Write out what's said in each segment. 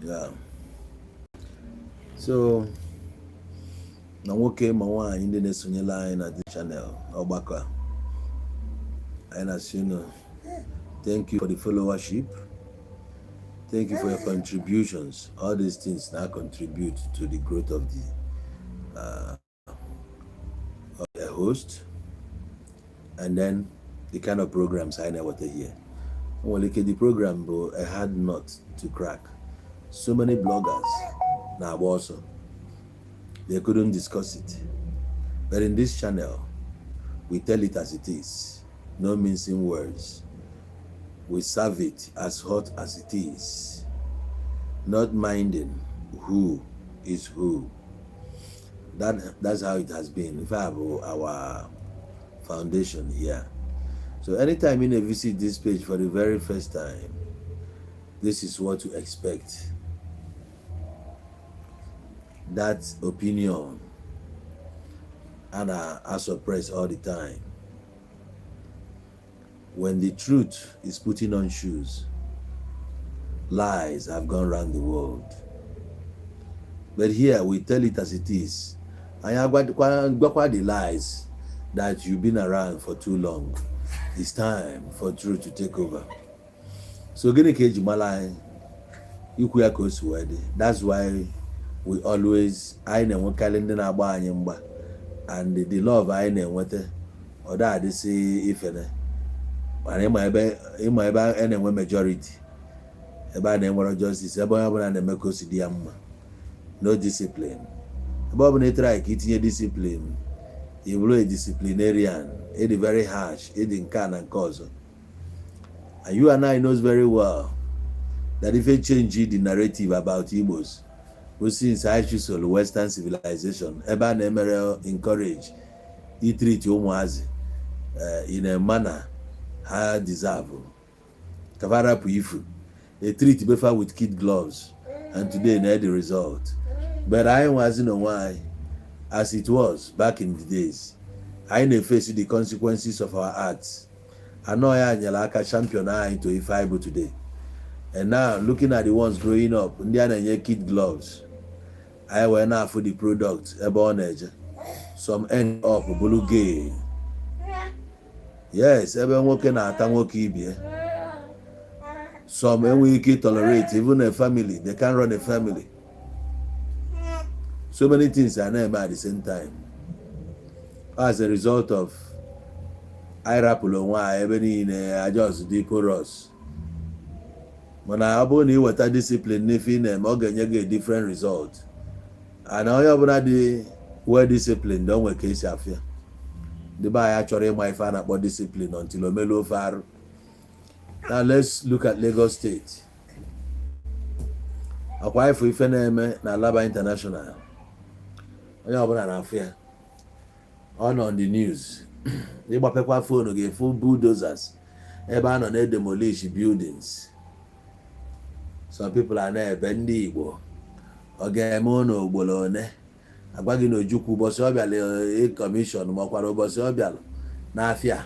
Yeah. So na nwoke ma nwaanyị ndị na-esonyela anyị na this channel ọgbakọ a, anyị na-asị unu thank you for the followership, thank you for your contributions. All these things now contribute to the growth of the host and then the kind of programs I know what they hear. Well, the program bro, a hard nut to crack. So many bloggers now also they couldn't discuss it. But in this channel, we tell it as it is, no mincing words. We serve it as hot as it is, not minding who is who. That's how it has been. In fact, our foundation here. So anytime you visit this page for the very first time, this is what to expect. That opinion and are suppressed all the time. When the truth is putting on shoes, lies have gone around the world. But here we tell it as it is. And you have got the lies that you've been around for too long. It's time for truth to take over. So that's why we always and the love I know or that they say if and my majority about them justice no discipline. About when try getting discipline, you will a disciplinarian, it is very harsh, it in can and cause. And you and I knows very well that if you change the narrative about Igbos, we see inside Western civilization, Eba Nemere encourage, he treat Mazi in a manner I deserve. Kavara Puifu, they treat Befa with kid gloves, and today they the result. But I wasn't know why, as it was back in the days. I never faced the consequences of our acts. I know I am like a champion into a fiber today. And now looking at the ones growing up, Indiana kid gloves. I went out for the product, a bonage. Some end up blue gay. Yes, everyone working at Tamoki. Some we can tolerate, even a family, they can run a family. So many things are never at the same time. As a result of I rapple why even in adjust the chorus. When I abone what a discipline nifin and you get a different result. And all your body well discipline don't work case affair. The buy actually my fan about discipline until Omelo far. Now let's look at Lagos State. Acquire for Ifeneme na Laba International. On the news. They were paper phone again, full bulldozers. Everyone on demolish buildings. Some people are there bendi Igbo. Ogemono Bolone. Agbagi no Juku Bosobial a commission, Mokwaro Bosobial. Nafia.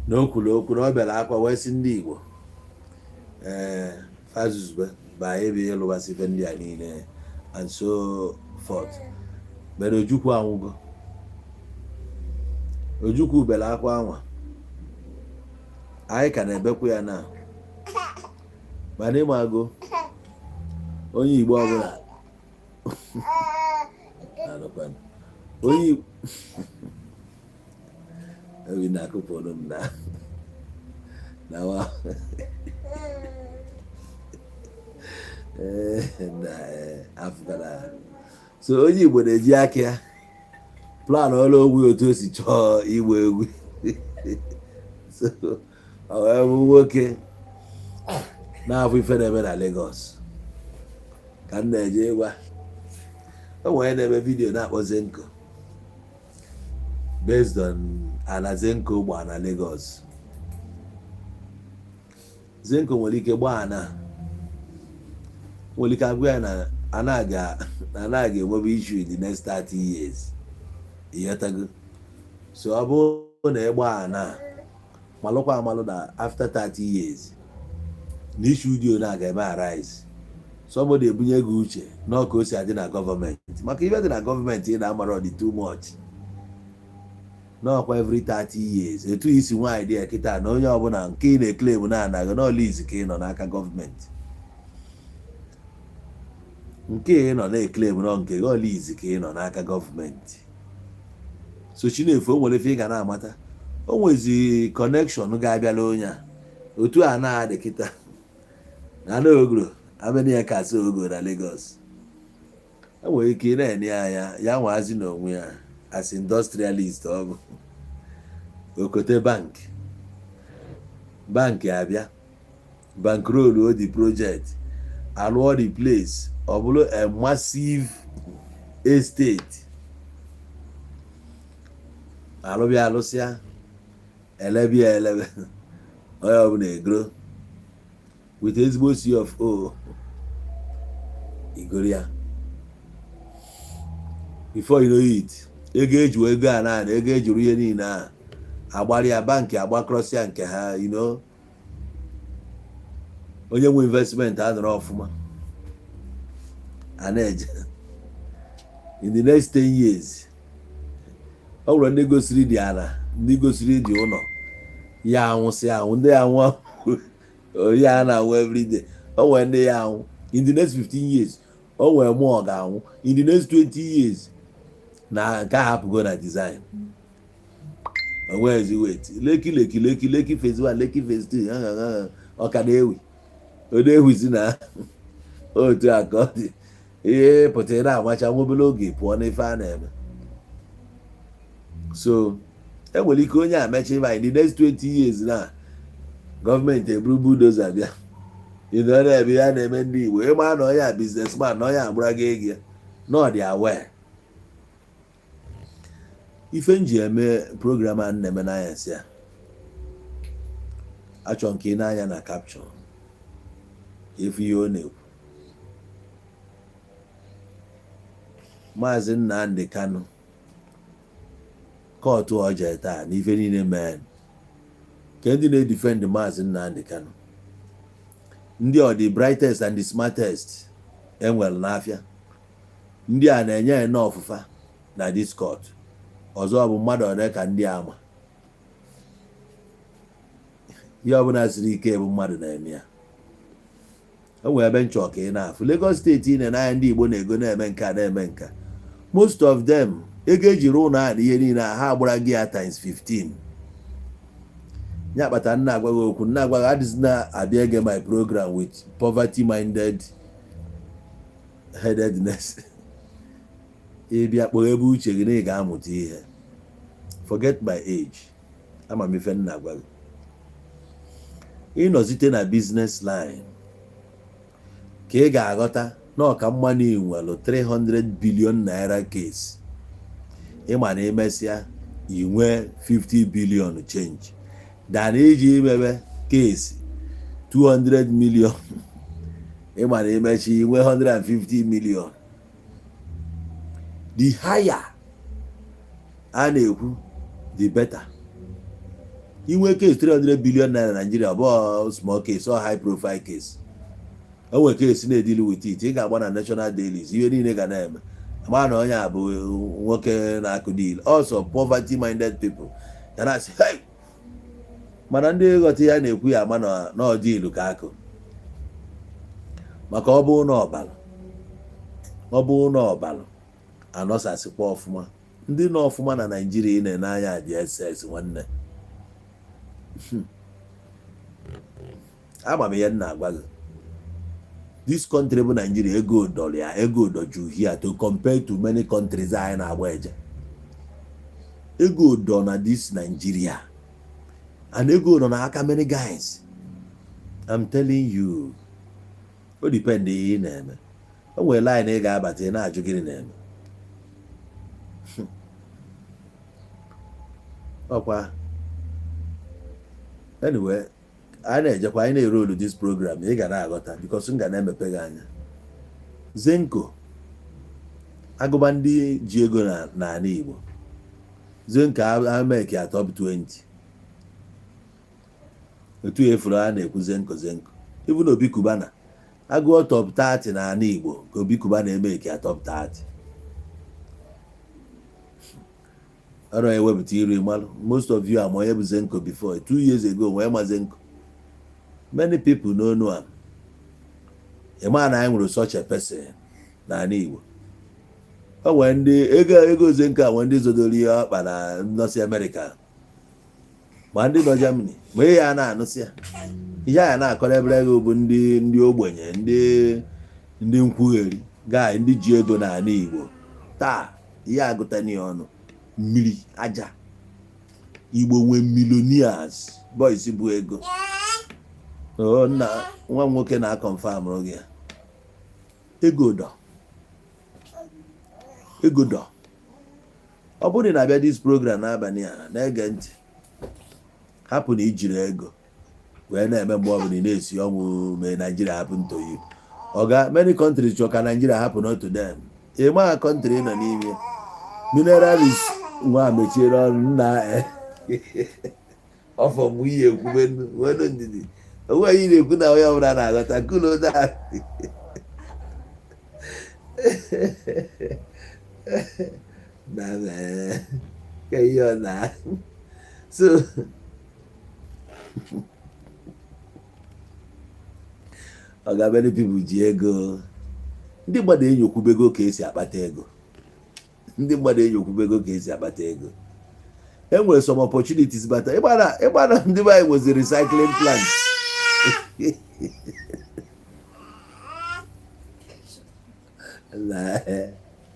No Kurobel Aqua West Indigo. Fazuzbe by every yellow was even and so forth. But Ojuku Amugo Ojuku Belakwa I can ebequia now. My name I go only Bobula. Only we not upon them now. Now Africa. So only when the Jackia plan all over to see chaw, he will. So, however, working now we fed them at Lagos. Can they do what? Oh, I never video that was Zenko based on Anazenko Wana Lagos. Zenko Molike Wana. Molika Guana. Anaga will be issued in the next 30 years. Yetago. So Abo Nebana Malokwa Maloda after 30 years. na issue dị na ga-eme arise somebody ebunye gị uche na ọka o si adị na gọọmenti maka ibe dị na gọọmenti ị na-amara ọ dị too much n'ọkwa every 30 years etu isi nwaanyị dị ya kịta na onye ọbụla nke ị na-eklem na-anaghị n'ọlizi ka ị nọ n'aka gọọmenti nke ị nọ na-eklem nọ nke gị ọlizi ka ị nọ n'aka gọọmenti so Chinefu o nwere ife ị ga na-amata o nwezi kọnekshọn ga-abịala onye a otu a na-adị kịta na n'ogoro ameni ya kasị ogo na Lagos enwere ike ị na-enye anya ya nwazi n'onwe ya as industrialist ọ bụ okote bank abịa bankroll the project alụọ the place ọ bụrụ a massive estate alụbịa alụsịa elebịa elebe onye ọbụla egro with ezigbo CFO igoro ya before you know it ego eju ego a na ego ejuru ihe niile a agbara ya bankị agbakọrọsịa nke ha onye nwe investment a nọrọ ọfụma a na-eje in the next 10 years ọ bụrụ ndị gosiri dị ala ndị gosiri dị ụlọ ya anwụsị anwụ ndị anwụ ya na-anwụ everyday o nwere ndị ya anwụ in the next 15 years o nwere mụọ ga-anwụ in the next 20 years na nke ahapụgo na design onwezi wet leki phase 1 leki phase 2 ọka na-ewi o na-ewizi na otu aka ọ dị ihe pụtara na-amacha nwa obere oge pụọ n'ife a na-eme so enwere ike onye amecha ịba in the next 20 years na gọọmenti eburu bulldozer bịa na-ebe ya na-eme ndị Igbo ịma na onye a businessman na onye agbụra gị ego ya na ọ dị aware ife nji eme program a na-eme n'anya si ya achọ nke ị na-anya na caption ife ihe ọ na-ekwu Mazi Nnamdi Kanu kọtụ ọja taa n'ife niile mee ka ndị na-edefend Mazi Nnamdi Kanu ndị ọ the brightest and the smartest enwere n'afịa ndị a na-enye na ọfụfa na Discord ọzọ bụ mmadụ ole ka ndị ama ihe ọbụla siri ike bụ mmadụ na-eme ya o nwere ebe nchọ ka ị na-afụ Lagos steeti ị na-anya ndị Igbo na-ego na-eme nka na-eme nka most of them ego ejiri ụlọ a na ihe niile ha agbara gị ya times 15 ya kpata nna agwaghị okwu nna agwaghị adịghị na-abịa ege my program with poverty minded headedness ịbịa kpọọ ebe uche gị na ị ga-amụta ihe forget my age ama m ife nna agwaghị ịnọzite na business line ka ị ga-aghọta na ọka mma na inwelu 300 billion naira case ịma na emesịa inwe 50 billion change dana iji imebe case 200 million ịma na emechi inwe 150 million the higher a na-ekwu the better inwe case 300 billion naira na Nigeria bụ small case or high profile case o nwere case na-edili with it ị ga-agba na national dailies ihe niile ga na-eme ama na onye a bụ nwoke na-akụ deal also poverty minded people ya na-asị hey mana ndị ghọta ya na-ekwu ya ama na ọ dị ilu ka akụ maka ọ bụ na ọbalụ anọsasịkwa ọfụma ndị nọ ọfụma na Naịjirịa ị na-ene anya dị SS nwanne ama m ihe nna agwa gị this country bụ Nigeria ego dọrọ ya ego doju here to compare to many countries anyị na-agba eje ego dọ na this Nigeria and ego nọ n'aka many guys I'm telling you o depend ihe ị na-eme o nwere line ị ga-abata ị na-ajụ gịnị na-eme ọkwa anyway anyị na-ejekwa anyị na-erolu this program ị ga na-aghọta because m ga na-emepe gị anya Zenko agụba ndị ji ego n'ala Igbo Zenko ameki a top 20 otu efuru a na-ekwu Zenko even Obi Kubana agụọ top 30 na ala Igbo ka Obi Kubana eme ka top 30 ọrụ ewepụta iri mmalụ. Most of you ama onye bụ Zenko before 2 years ago wee ma Zenko. Many people know am. Ịma na anyị nwere such a person na ala Igbo. O nwere ndị ego Zenko a nwere ndị zodoro ihe ọkpa na North America ma ndị nọ Germany ma ihe ya na-anụsị ya ihe a na-akọrọ ebere ego bụ ndị ogbenye ndị nkwugheri gaa ndị ji ego na ala Igbo taa ihe agụta n'ihe ọnụ mmiri aja Igbo nwee millionaires boys bụ ego. Nna nwa nwoke na-akọnfam oge ego dọ ọ bụrụ na abịa dis program n'abalị a na-ege ntị hapụ na ijiri ego wee na-eme mgbe ọbụla ị na-esi ọnwụ mee Nigeria happen to you. Oga many countries chọ ka Nigeria happen not to them. Ịma country nọ n'ime minerals nwa mechiere ọrụ nna ọfọ mụ ihe ekwube nwere ndidi onwe anyị na-ekwu na onye ọbụla na-aghọta kulo da ka ihe ọ na so Oga many people ji ego. Ndị mmadụ enyokwubego ka esi akpata ego. E nwere some opportunities bata ịgbara ndị be anyị nwezi recycling plant.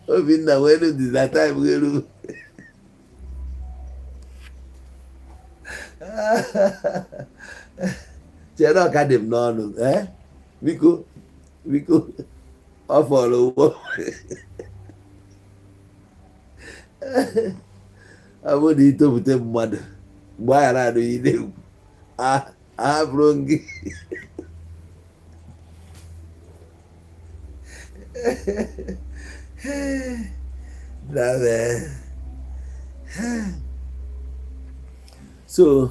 Obinna welu dị na time gheru chere ọka dị m n'ọnụ biko ọ fọrọ ụgbọ ọ bụrụ na itopụta mmadụ mgbe a ghara anụ ihe na-ekwu ahapụrụ gị so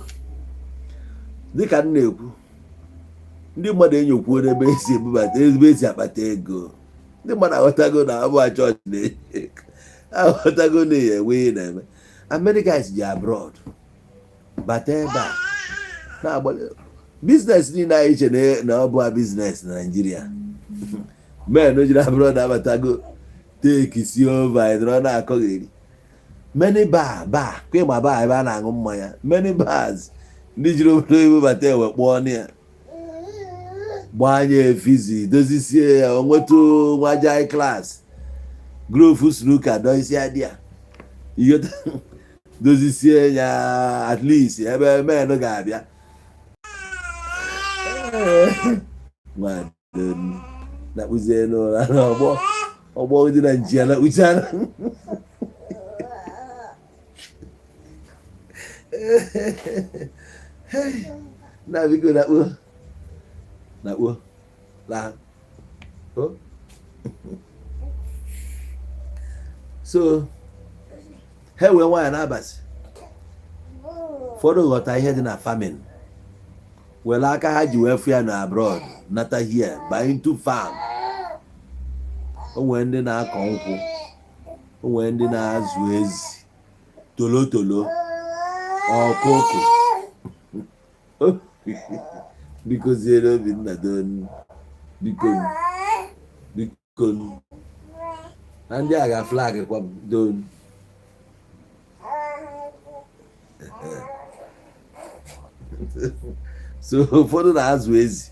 dịka m na-ekwu ndị mmadụ enyokwuo n'ebe esi ebubata ebe esi akpata ego. Ndị mmadụ aghọtago na abụ chọọchị aghọtago na ya enwe ihe na-eme. Americans ji abroad bata ebe a na-agbalị biznes niile anyị che na ọ bụ biznes na Nigeria. Men jiri abroad abatago take si over ịdọrọ na-akọgheri many bar kwa ịma bar ebe a na-aṅụ mmanya. Many bars ndị jiri obodo oyibo bata ewe kpọọ ọnụ ya gbanye fizi dozisie ya onwetu nwajai klas grofu snuka doisi adịa ihe dozisie ya at least ebe men ga-abịa na-akpụzie n'ụra ọgbọ dị na njiya na uchara na biko nakpo la so ha wee nwaanyị n'abalị ụfọdụ ghọta ihe dị na farming were aka ha ji wee fụ ya na abroad nata here buy into farm. O nwere ndị na-akọ nkwụ, o nwere ndị na-azụ ezi tolotolo ọkụkọ biko ziere Obinna don biko na ndị agha flag kwa don so ụfọdụ na-azụ ezi,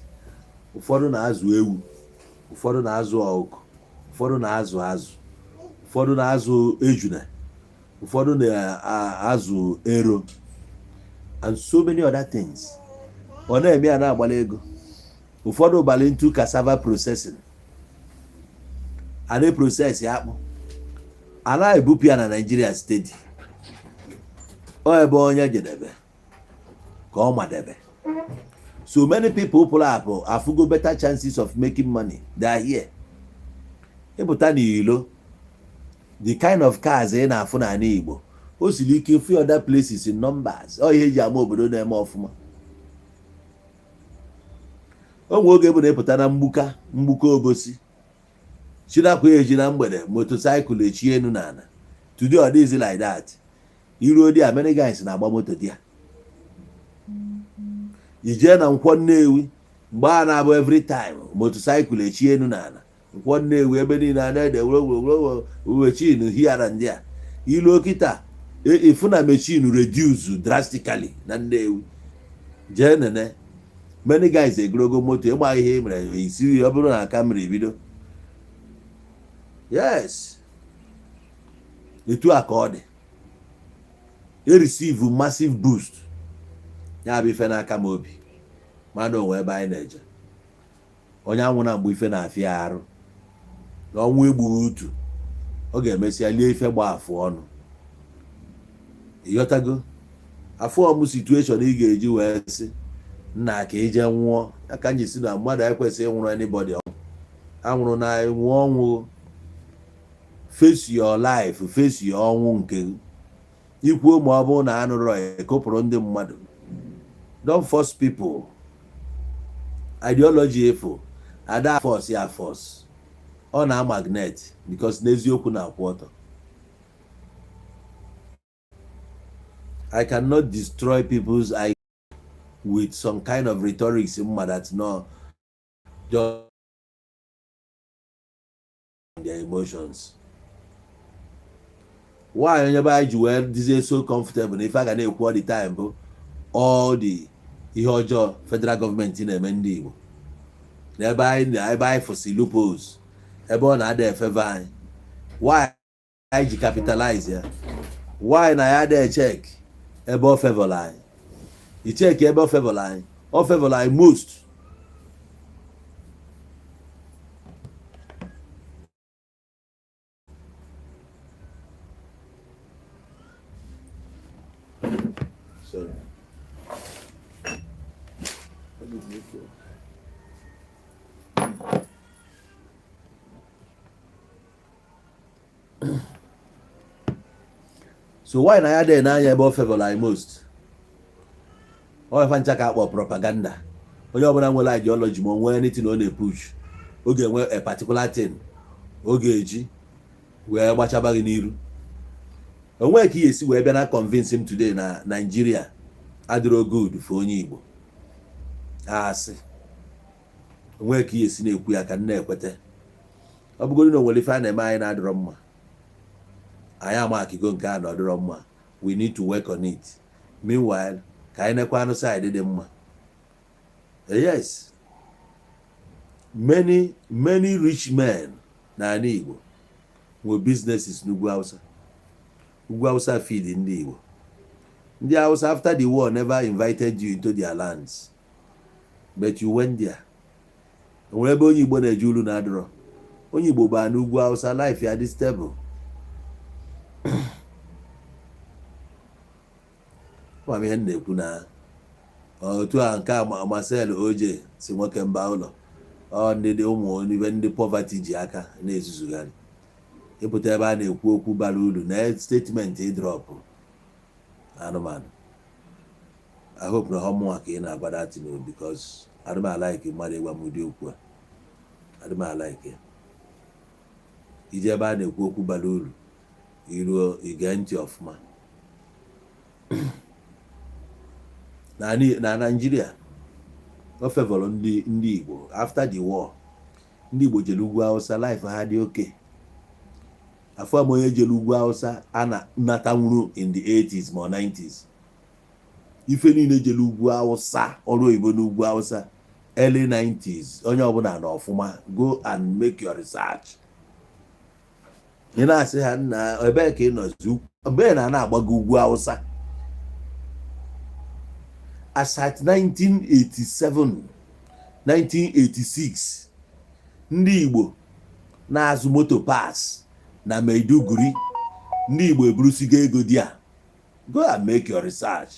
ụfọdụ na-azụ ewu, ụfọdụ na-azụ ọkụkọ, ụfọdụ na-azụ azụ, ụfọdụ na-azụ ejuna, ụfọdụ na-azụ ero and so many other things. Ọ na-eme ya na-agbala ego. Ụfọdụ bala into cassava processing. A na-process akpụ. A na-ebupụ ya na Nigeria steady. Ọ ebe onye jedebe ka ọ madebe. So many people pull up afugo better chances of making money. They are here. Ịpụta n'ilo, the kind of cars ị na-afụ na Igbo, o siri ike few other places in numbers. Ọ ihe eji ama obodo na-eme ọfụma. onwe oge bụ na-epụta na mgbuka obosi chinakwa eji na mgbede motosaịkụl echi enu na ana today ọ dịghịzi like that. iruo di many guys na-agba moto di ya ijee na Nkwọ Nnewi mgbe a na-abụ every time motosaịkụl echi enu na ana Nkwọ Nnewi ebe niile a na-ede wechin hiara ndị a iluo kịta ifu na mechin reduce drastically na Nnewi jee nene many guys egologo moto ịgba ihe mere isi ọ bụrụ na aka mmiri bido yes etu a ka ọ dị receive massive boost ya bụ ife n'aka m obi mmadụ onwe ebe anyị na-eje onye anwụ na mgbe ife na-afịa arụ na ọnwụ egbughị utu ọ ga-emesịa lie ife gba afụ ọnụ ịghọtago afọ ọmụ situation ị ga-eji wee sị nna ka ije nwụọ aka nji si na mmadụ ekwesịghị ịnwụrụ anybody anwụrụ na nwụọ ọnwụ face your life face your ọnwụ nke ikwuo ma ọ bụrụ na anụrụ ekopụrụ ndị mmadụ don't force people. Ideology efo ada force ya force ọ na magnet because n'eziokwu na-akwụ ọtọ. I cannot destroy people's ideas with some kind of rhetorics that no just their emotions. Why onye ba ji wee dizie so comfortable if I ga na-ekwu all the time bụ all the ihe ọjọọ federal government na-eme ndị Igbo na ebe anyị fụsị loopholes ebe ọ na-ada efeve anyị why anyị ji capitalize ya why na ya ada check ebe ọ favor anyị i check ebe ọ favor anyị most. Sorry. So why na ya dey n'anya ebe ọ favor like most? Ọ ife ncha ka akpọ propaganda. Onye ọbụla nwere ideology ma nwee anything ọ na-push oge enwe a particular thing oge eji wee gbachaba gị n'iru. Onwe ka esi wee bịa na convince him today na Nigeria adịrọ good for onye Igbo. Asị onwe ka esi na-ekwu ya ka nna ekwete ọ bụgoro na onwere ife a na-eme anyị na-adịrọ mma anyị ama akigo nke a na ọdịrọ mma we need to work on it. Meanwhile ka anyị nekwa anụ side dị mma. Yes, many rich men na ala Igbo nwe businesses n'ugwu Hausa. Ugwu Hausa feed ndị Igbo. Ndị Hausa after the war never invited you into their lands, but you went there. Onwere ebe onye Igbo na-eje ulu na-adịrọ. Onye Igbo baa n'ugwu Hausa life ya dị stable. Kwa ihe na-ekwu na otu a nke Marcel Oje si nwoke mba ụlọ ọ ndị ụmụ ndị poverty ji aka na-ezuzugharị ịpụta ebe a na-ekwu okwu bara uru na statement drop anụmanụ. I hope na homework ka ị na-agba that thing because I don't like mmadụ ịgwa m ụdị okwu a. I don't like it. Ije ebe a na-ekwu okwu bara uru iruo ige ntị ọfụma. Na Nigeria o favor ndị Igbo after the war. Ndị Igbo jere ugwu Hausa life ha dị okay. Afọ m onye jere ugwu Hausa a na-nata nwuru in the 80s ma 90s. Ife niile jere ugwu Hausa ọrụ oyibo n'ugwu Hausa early 90s onye ọbụla na ọfụma go and make your research. Ị na-asị ha na ebe ka ị nọzi mgbe na-agbago ugwu Hausa as at 1987 1986 ndị Igbo na-azụ moto pass na Maiduguri. Ndị Igbo eburusigo ego dị a. Go and make your research.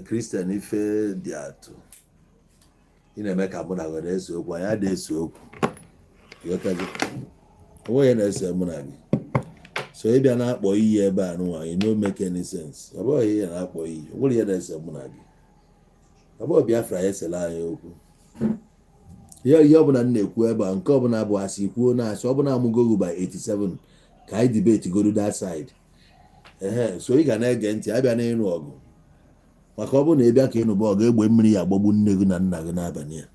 Christian ife dị atụ ị na-eme ka mụ na gị na-ese okwu anyị adịghị ese okwu onwe ya na-ese mụ na gị so ebe a na-akpọ iyi ebe a nụnwa you no make any sense. Ọ bụghị ihe na-akpọ iyi, o nwere ihe na-ese mụ na gị. Ọ bụghị Biafra ya esela anyị okwu. Ihe ọbụla m na-ekwu ebe a nke ọbụla bụ asị kwuo na asị ọbụla amụgogo by 87 ka anyị debate go to that side. So ị ga na-ege ntị abịa n'ịnụ ọgụ maka ọ bụrụ na ị bịa ka ịnụba ọgụ egbe mmiri ya agbagbu nne gị na nna gị n'abalị a.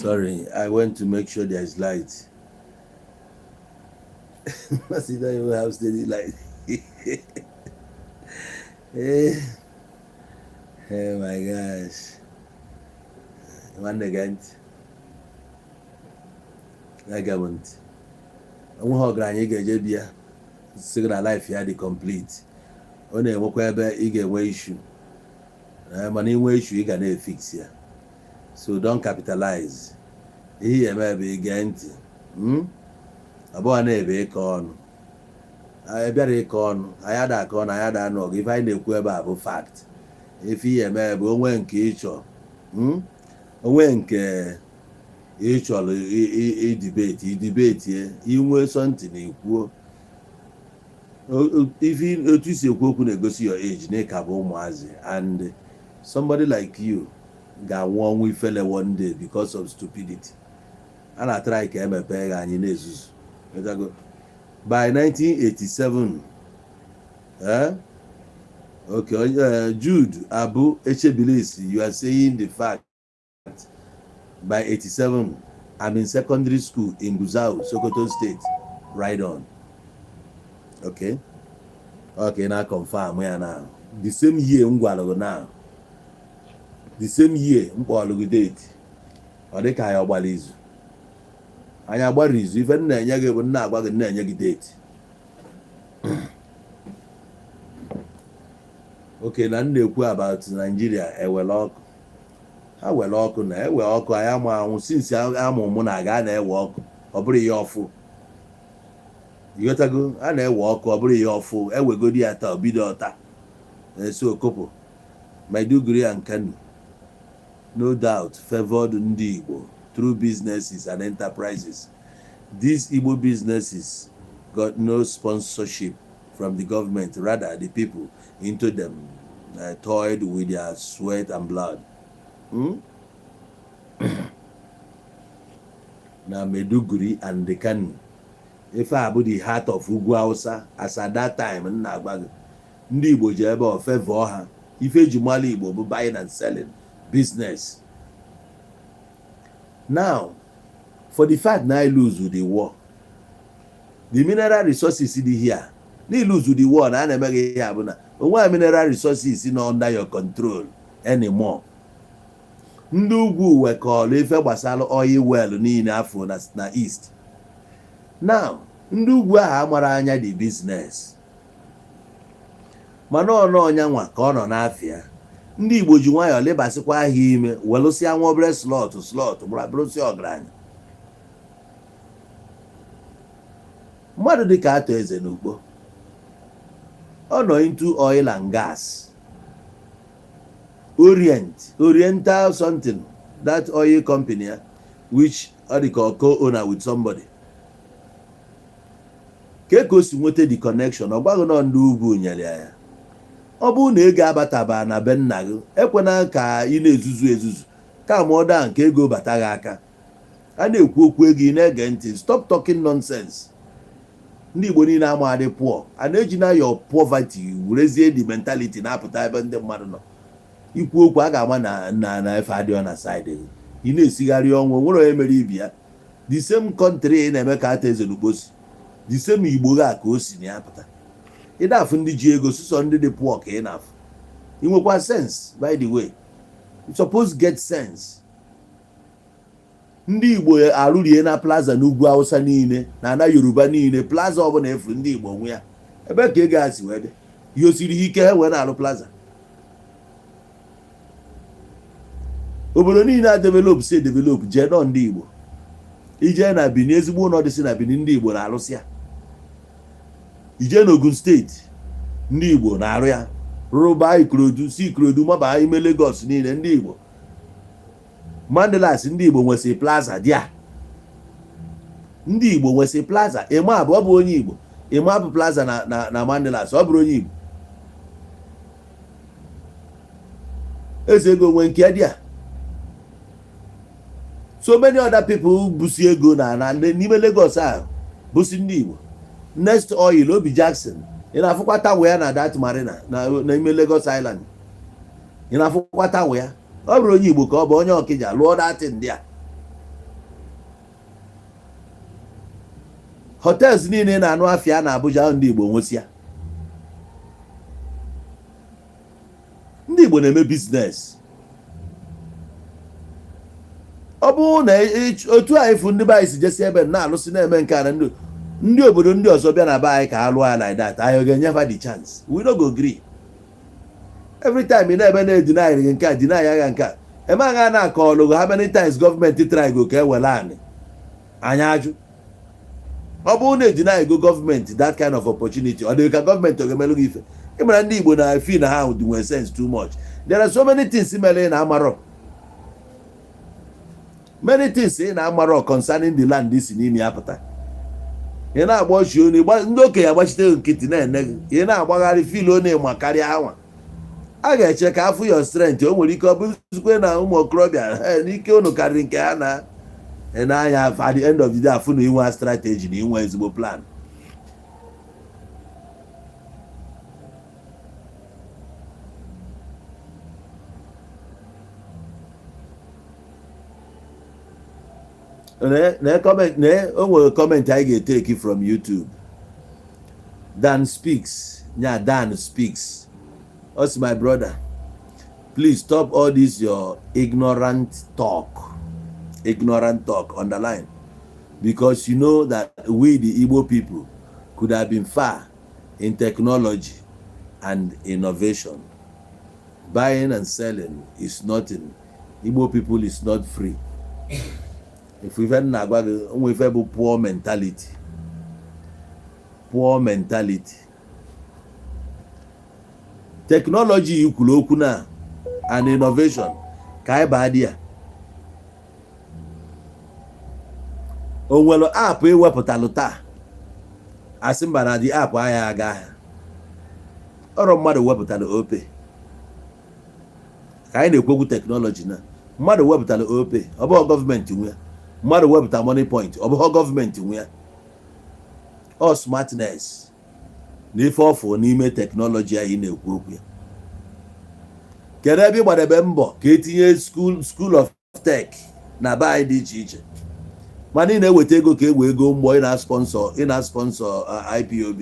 Sorry, I went to make sure there is light. Mazi don't even have steady light. Oh my gosh. One again. I got I'm going to get a signal life here the complete. Only a whatever you get way issue. I'm an issue you can fix here. So don't capitalize. Here may be again. About a con. I better con. I had a con. I had a nog. If I know about fact. If he may be when kitchen. When each a debate here. You were something equal. If you see a cook negotiate your age, Nick Mazi, and somebody like you got one we fell one day because of stupidity. And I try to make a and in Jesus. By 1987, okay, Jude Abu Echebilisi, you are saying the fact. By 87, I'm in secondary school in Guzau, Sokoto State. Right on. Okay. Okay, now confirm where now. The same year, now. The same year, date. Or they can't abolish. I abolish even then, you will not about the date. Okay, now they talk about Nigeria. How well, I am since I am on Monaga, walk or bring your food. You got to go and walk or bring your food. I will go there to be daughter. So a couple. My degree and Kanu, no doubt, favored Nnamdi Igbo through businesses and enterprises. These Igbo businesses got no sponsorship from the government, rather the people into them toiled with their sweat and blood. Now Meduguri and the Kanu. If I about the heart of Ugwu Hausa, as at that time, Nnamdi Igbo jebe favor her. If Ejimali Igbo be buying and selling business. Now, for the fact now I lose with the war, the mineral resources in here, they lose with the war. Now I make it happen. Why mineral resources not under your control anymore? Ndị ugwu were call ife gbasara oil well niile afọ na east. now ndị ugwu ahụ amara anya dị business mana ọnya nwa ka ọ nọ n'afịa ndị Igbo ji nwayọọ lebasịkwa ahịa ime welụsịa nwa obere slọt bụrụsị ọgaranya. Mmadụ dịka Atọ Eze n'Ukpo ọ nọ into oil and gas, Oriental something, that oil company which ọ dị ka co-owner with somebody. Ka o si nweta the connection, ọ gwaghị na ndị ugwu nyere ya. Ọ bụrụ na ego abataba na be nna gị, ekwena ka ị na-ezuzu ka ma ọ daa nke ego bata gị aka. A na-ekwu okwu ego ị na-ege ntị. Stop talking nonsense. Ndị Igbo niile amadị poor, a na-eji na your poverty werezie the mentality na-apụta ebe ndị mmadụ nọ. Ikwu okwu a ga-ama na efe adịọ na side gị. Ị na-esigharị ọnwụ nwere onye mere ibi ya. The same country ị na-eme ka Atọ Eze n'Ukpo si, the same Igbo ga ka o si na ya pụta. Ị na-afụ ndị ji ego sụsọ ndị dị poor ka ị na-afụ. Ị nwekwa sense, by the way. You suppose get sense. Ndị Igbo arụrie na plaza n'ugwu Hausa niile na ana Yoruba niile, plaza ọbụla efu ndị Igbo nwe ya. Ebe ka ego asị wee dị? Ihe osiri ike ha wee na-alụ plaza. Obodo niile a develop jee nọ ndị Igbo. Ije na Benin, ezigbo ụlọ dị si na Benin ndị Igbo na-alụsị ya. Ije n'Ogun steeti ndị Igbo na-arụ ya. Rụba Ikorodu, si Ikorodu maba ime Lagos niile ndị Igbo. Mandelas ndị Igbo nwesị plaza dị a. Ndị Igbo nwesị plaza. Ịma abụ ọ bụ onye Igbo. Ịma bụ plaza na Mandelas ọ bụrụ onye Igbo. Eze ego nwe nke dị a. So many other people busi ego n'ime Lagos ahụ busi ndị Igbo. Next Oil, Obi Jackson, ị na-afụkwata wee na that marina n'ime Lagos Island. Ị na-afụkwata wee. Ọ bụrụ onye Igbo ka ọ bụ onye Ọkịja lụọ datin ndị a. Hotels niile na-anụ afịa na Abuja ndị Igbo nwesịa. Ndị Igbo na-eme business. Ọ bụrụ na otu anyị fụ ndị be anyị si jesi ebe na-alụsị na-eme nke a na ndị obodo ndị ọzọ bịa na be anyị ka ha lụọ ya like that, anyị ga-enyefa the chance. We no go agree. Every time ị na-ebe na-edinarị gị nke a deny agha nke a, eme agha na-akọ ọlụgo how many times gọọmenti try go ka ewele anyị ajụ. Ọ bụrụ na edinarị go gọọmenti that kind of opportunity, ọ dị ka gọọmenti ọ ga-emelụ gị ife. Ị mara ndị Igbo na fi na ha nwee sense too much. There are so many things mere na amarọ. Many things na amarọ concerning the land si n'ime ya pụta. Ị na-agba ọchị onye ndị okenye agbachite nkịtị na-ene gị. Ị na-agbagharị fil onye ma karịa anwa. A ga-eche ka afụ your strength. O nwere ike ọ bụzikwe na ụmụ okorobịa n'ike unu karịrị nke ha na-anya at the end of the day afụ na inwe strategy na inwe ezigbo plan. O nwere comment I ga-etake from YouTube. Dan speaks. Yeah, Dan speaks. Us, my brother, please stop all this your ignorant talk. Underline, because you know that we the Igbo people could have been far in technology and innovation. Buying and selling is nothing. Igbo people is not free. If we've had poor mentality. Technology ikwulu okwu na and innovation ka anyị baa dị ya. O nwere app ewepụtalụ taa asị mba na dị app anyị aga ahịa. Ọrụ mmadụ wepụtara ope ka anyị na-ekwekwu technology na mmadụ wepụtara ope, ọ bụghị gọọmenti nwe ya. Mmadụ wepụta money point, ọ bụghị gọọmenti nwe ya. All smartness na ife ọfụ n'ime teknọlọji anyị na-ekwu okwu ya. Kedu ebe ị gbadebe mbọ ka etinye school of tech na be anyị dị iche iche, mana ị na-eweta ego ka egwe ego mgbọ ị na-sponsor IPOB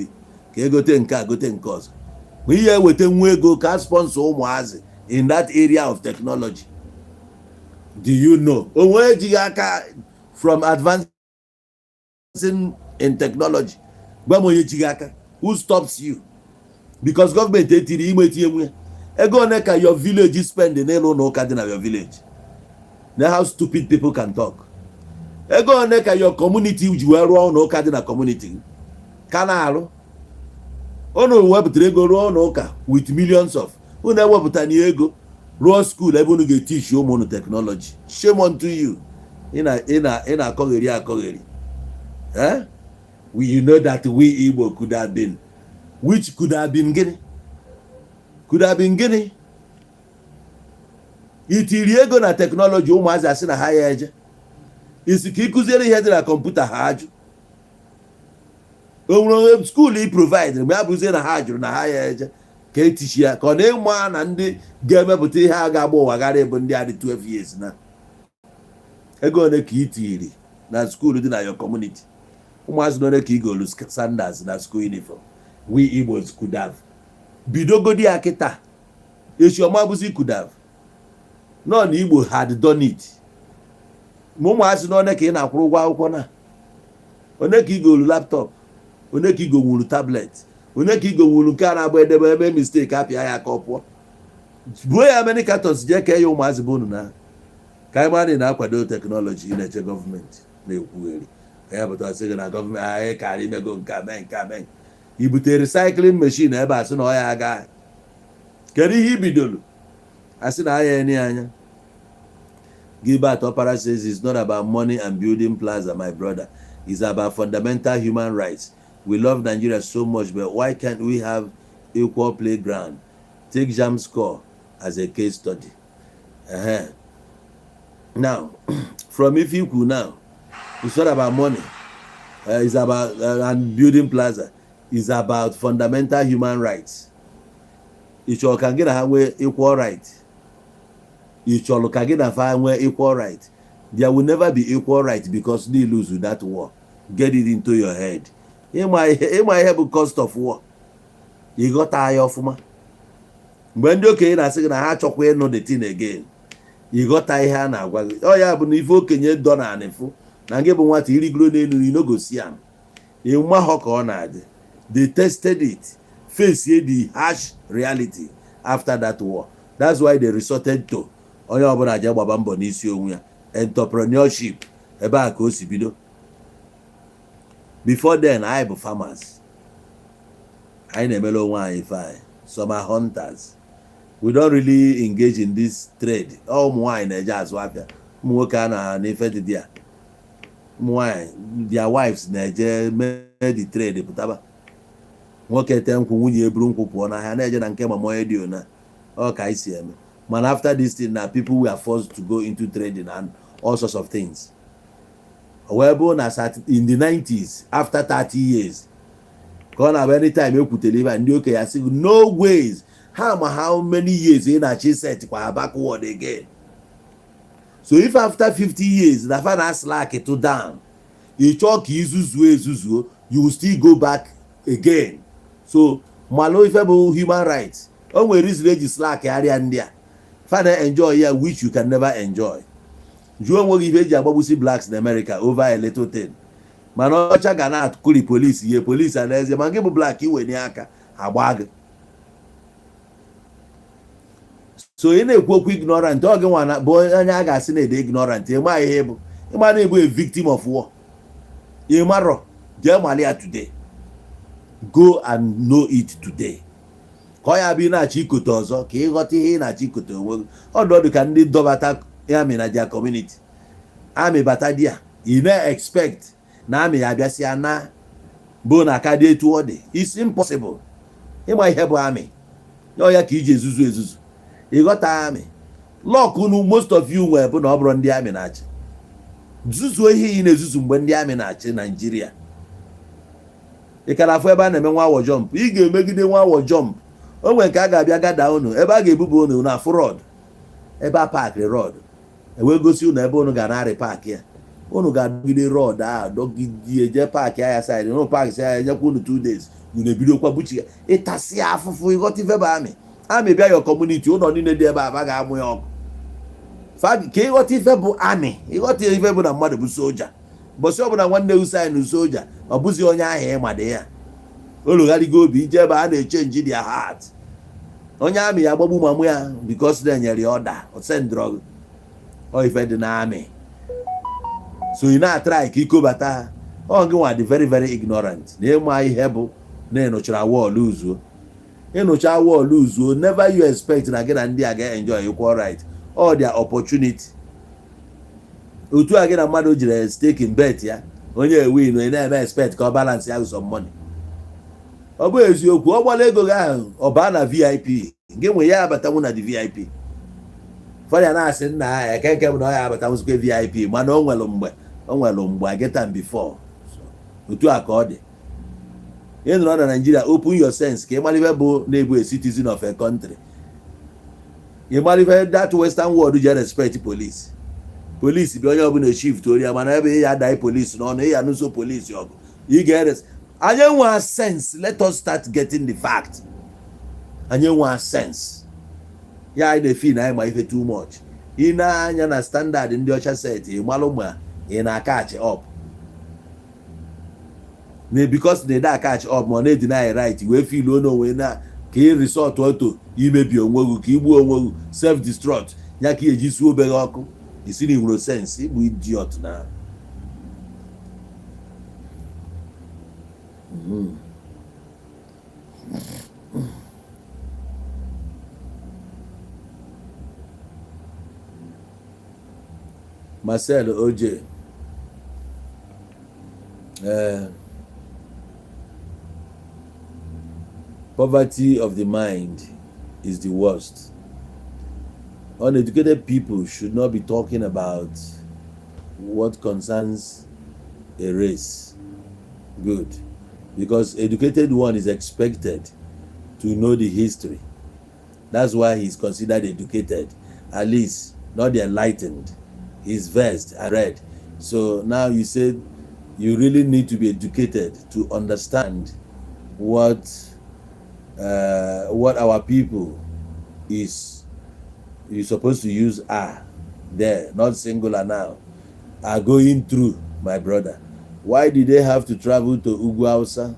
ka egote nke a gote nke ọzọ, ma ihe eweta nwa ego ka sponsor ụmụazị in that area of technology. Do you know onwe ejighị aka from advancing in technology. Who stops you? Because government ego neka your village is spending in your village. Now how stupid people can talk. Ego neka your community you are around no community. Kanalo. Ono webutere ego ruo n'ụka with millions of. Who na webuta ni ego ruo school ebe unu ga-teach ụmụ technology. Shame unto you. Ina akọgheri. Eh? You know that we Igbo could have been. Which could have been Guinea. Could have been Guinea. Itiri ego na technology ụmụazị asị na ha ya eje. Isi ka ịkụziere ihe dị na kọmputa ha ajụ. Onwere school i provide mgbe abụzie na ha jụrụ na ha ya eje ka etichi ya ka ọ na-ịma na ndị ga-emepụta ihe a ga-agba ụwa gara ebe ndị adị 12 years na ego one ka itiri na school dị na your community. Ụmụazị na one ka igolu sandals na school uniform. We Igbos could have bidogodi ya kịta echiọma bụzi could have nọ na Igbo had done it. Ma ụmụazị na one ka ị na-akwụrụ ụgwọ akwụkwọ na one ka igolu laptop, one ka igowulu tablet, one ka igowulu nke a na-agba edebe ebe mistake apịa ya ka ọ pụọ. Buo ya many cartons jee kee ya ụmụazị bụ unu na ka anyị mara na-akwado teknọlọji ị na-eche gọọmenti na-ekwugheri ka ya pụta sị gị na gọọmenti anyị karị imego nke mee i butere recycling machine ebe asị na ọ ya aga. Kedu ihe ibidolu asị na anya eni anya. Gilbert Opara says it's not about money and building plaza, my brother. It's about fundamental human rights. We love Nigeria so much, but why can't we have equal playground? Take JAM score as a case study. Now, from Ifiku now, it's not about money. It's about and building plaza. It's about fundamental human rights. Each all can get a equal right. Each all can get a equal right. There will never be equal right because they lose with that war. Get it into your head. It might have a cost of war. You got tired of me. When you came, I said, I had to know the thing again. You got tired now. Oh, yeah, but if you can done an info, now give them what you no go see them. You mahawk on it. They tested it, faced the harsh reality after that war. That's why they resorted to entrepreneurship. Before then, I have farmers. I never one some are hunters. We don't really engage in this trade. Oh, wine, jazz wapia. Their wives made the trade. Nwoke te nkwụ nwunye eburu nkwụ pụọ n'ahịa na-eje na nke mama edio na ọ ka isi eme. Man, after this thing now, people were forced to go into trading and all sorts of things. However, in the 90s, after 30 years, anytime you could deliver and you can say no ways. How many years in a set backward again? So if after 50 years the final slack it to down, you talk you will still go back again. So malo ifebu human rights. Onwe reason slack area India. Father enjoy here which you can never enjoy. You won't give Jababusi blacks in America over a little thing. Manocha Gana kuli police ye police and there's a mangibu black you in yaka abag. So in a quick ignorant dog one boy and yaga seen a ignorant. You might able a victim of war. You marrow Germania today. Go and know it today. Koya bi na chikoto ozo ka ịghọta ihe na chikoto onwe ọdọdụ ka ndị dọbata army na their community. Army bata dia you na expect na army abịasịa na bụ na aka dị etu ọ dị. It's impossible. Ịma ihe bụ army ya ka iji ezuzu ịghọta army lock unu most of you nwere bụ na ọ bụrụ ndị army na-achị zuzuo ihe ị na-ezuzu mgbe ndị army na-achị Nigeria. Ị kara afọ ebe a na-eme nwa awọ jump ị ga-emegide nwa awọ jump o nwere nke a ga-abịa gada unu ebe a ga-ebubu unu na afụ rod ebe a paakịrị rod ewee gosi unu ebe unu ga narị paakị ya unu ga-adọgide rod a dọgide je paakị ya saịdị unu paakị ya enyekwa unu 2 days unu ebidokwa buchi ya ịtasị afụfụ ịghọta ife bụ amị bịa your community ụlọ niile dị ebe a ga-amụ ya ọkụ ka ịghọta ife bụ amị ịghọta ife bụ na mmadụ bụ soja bọsị ọbụla nwanne usain soja Obuzi onye ahụ ịmade ya. Olugharigo obi ije ebe a na-echenji their heart. Onye amị ya gbagbu mamụ ya because they nyere ya order or send drug or ife dị n'amị. So ị na-atry ka ikobata ha. Ọ gị nwa dị very very ignorant. Na ịma ihe bụ na ịnụchara wọl uzuo. Ịnụcha wọl uzuo, never you expect na gị na ndị a ga-enjoy equal right. All their opportunity. Otu a gị na mmadụ jiri stake in bet ya. Onye win, onye na-eme expect ka ọ balance ya with some money. Ọ bụ eziokwu, ọ gbala ego gị ahụ, ọ baa na VIP. Gị nwe ya abatanwu na the VIP. Fọdụ na-asị nna ha, ekeke bụ na ọ ya abatanwuzikwa VIP, mana o nwere mgbe I get am before. Otu a ka ọ dị. Ị nọrọ na Nigeria, open your sense ka ị mara ife bụ na-ebu a citizen of a country. Ị mara ife that western world ji respect police. Police bụ onye ọbụla shift ori ya, mana ebe ya adai police n'ọnụ, ya nụso police ọgụ. Ị ga-eres. Anyị nwa sense, let us start getting the fact. Anyị nwa sense. Ya anyị na-efi na anyị ma ife too much. Ị na-anya na standard ndị ọcha set, ị malụ ma ị na-catch up. Because they da catch up, ma na deny right, we feel onwe na ka ị resort auto imebi onwe gị, ka igbu onwe gị, self destruct, ya ka eji suo obere ọkụ. Isi na nwere sense, ịbụ idiot na. Marcel OJ. Poverty of the mind is the worst. Uneducated people should not be talking about what concerns a race. Good. Because educated one is expected to know the history. That's why he's considered educated. At least, not the enlightened. He's versed and read. So now you said you really need to be educated to understand what our people is. You're supposed to use are there, not singular now, are going through, my brother. Why did they have to travel to Ugwu Hausa?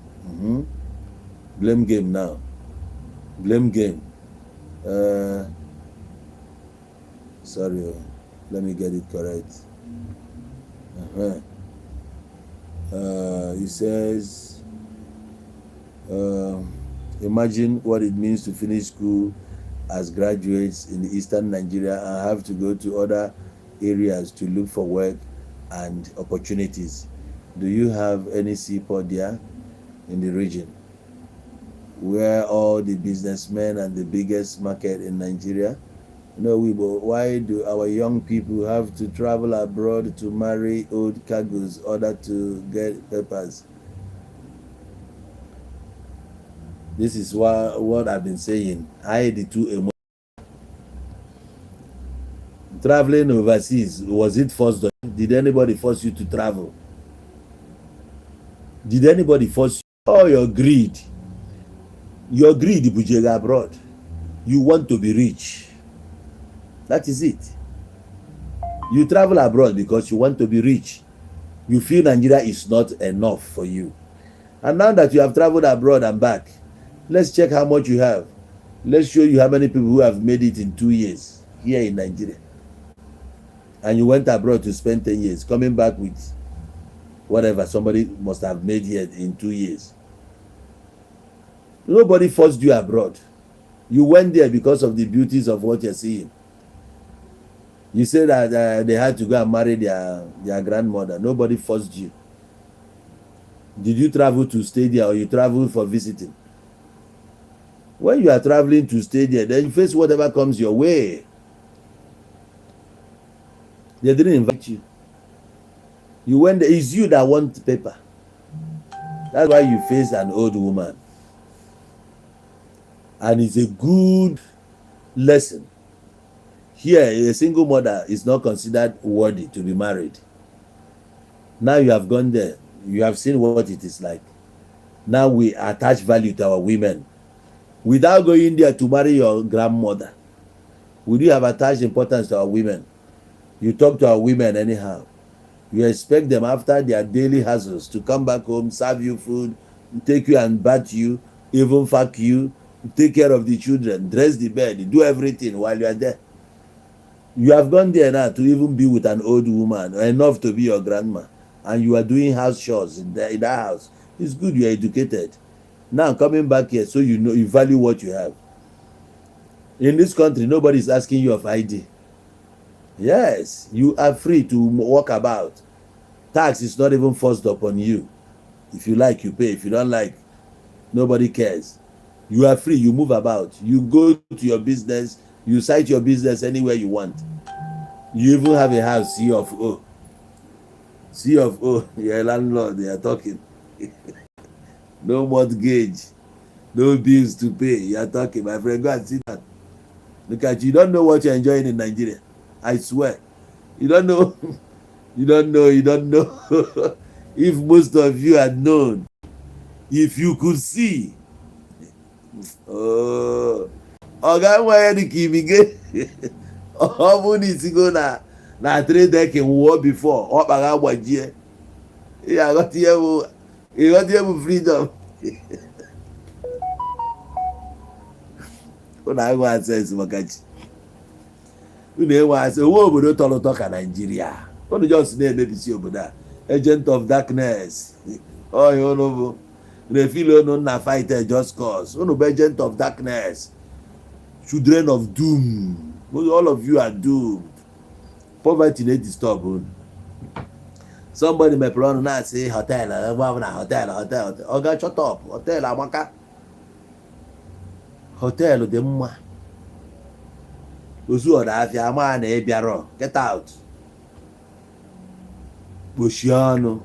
Blame game now. Blame game. Sorry, let me get it correct. He says, imagine what it means to finish school as graduates in eastern Nigeria and have to go to other areas to look for work and opportunities. Do you have any seaport there in the region where all the businessmen and the biggest market in Nigeria? No, but why do our young people have to travel abroad to marry old cargoes in order to get papers? This is what I've been saying. I the two traveling overseas, was it forced? Did anybody force you to travel? Did anybody force you? Oh, your greed. Your greed, Bujega abroad. You want to be rich. That is it. You travel abroad because you want to be rich. You feel Nigeria is not enough for you. And now that you have traveled abroad and back, let's check how much you have. Let's show you how many people who have made it in 2 years here in Nigeria. And you went abroad to spend 10 years, coming back with whatever somebody must have made here in 2 years. Nobody forced you abroad. You went there because of the beauties of what you're seeing. You said that they had to go and marry their grandmother. Nobody forced you. Did you travel to stay there or you travel for visiting? When you are traveling to stay there, then you face whatever comes your way. They didn't invite you. You went there. It's you that want paper. That's why you face an old woman. And it's a good lesson. Here, a single mother is not considered worthy to be married. Now you have gone there. You have seen what it is like. Now we attach value to our women. Without going there to marry your grandmother, would you have attached importance to our women? You talk to our women anyhow. You expect them after their daily hassles to come back home, serve you food, take you and bath you, even fuck you, take care of the children, dress the bed, do everything while you are there. You have gone there now to even be with an old woman enough to be your grandma, and you are doing house chores in that house. It's good you are educated. Now coming back here, so you know you value what you have. In this country, nobody is asking you of ID. Yes, you are free to walk about. Tax is not even forced upon you. If you like, you pay. If you don't like, nobody cares. You are free. You move about. You go to your business. You cite your business anywhere you want. You even have a house, C of O. C of O, your landlord, they are talking. No mortgage, no bills to pay. You are talking, my friend. Go and see that. Look at you. You don't know what you're enjoying in Nigeria. I swear. You don't know. You don't know. You don't know. If most of you had known, if you could see. Oh, ọga nwa dị ka imige ọ bụ na isigo na trade deck nwụọ before ọ kpara agbajie ịghọta bụ freedom. Unu enwe access maka chi, unu enwe access. Onwe obodo tọrọ ụtọ ka Nigeria. Unu just na-emebisi obodo a. Agent of darkness. Ọhịa unu bụ refil unu na fight just cause. Unu bụ agent of darkness. Children of doom. All of you are doomed. Poverty need to stop. Somebody may plan now say hotel, hotel. Oga, shut up. Hotel amaka. Hotel dị mma. Ozu ọda afịa ama na ebiaro. Get out. Boshiano.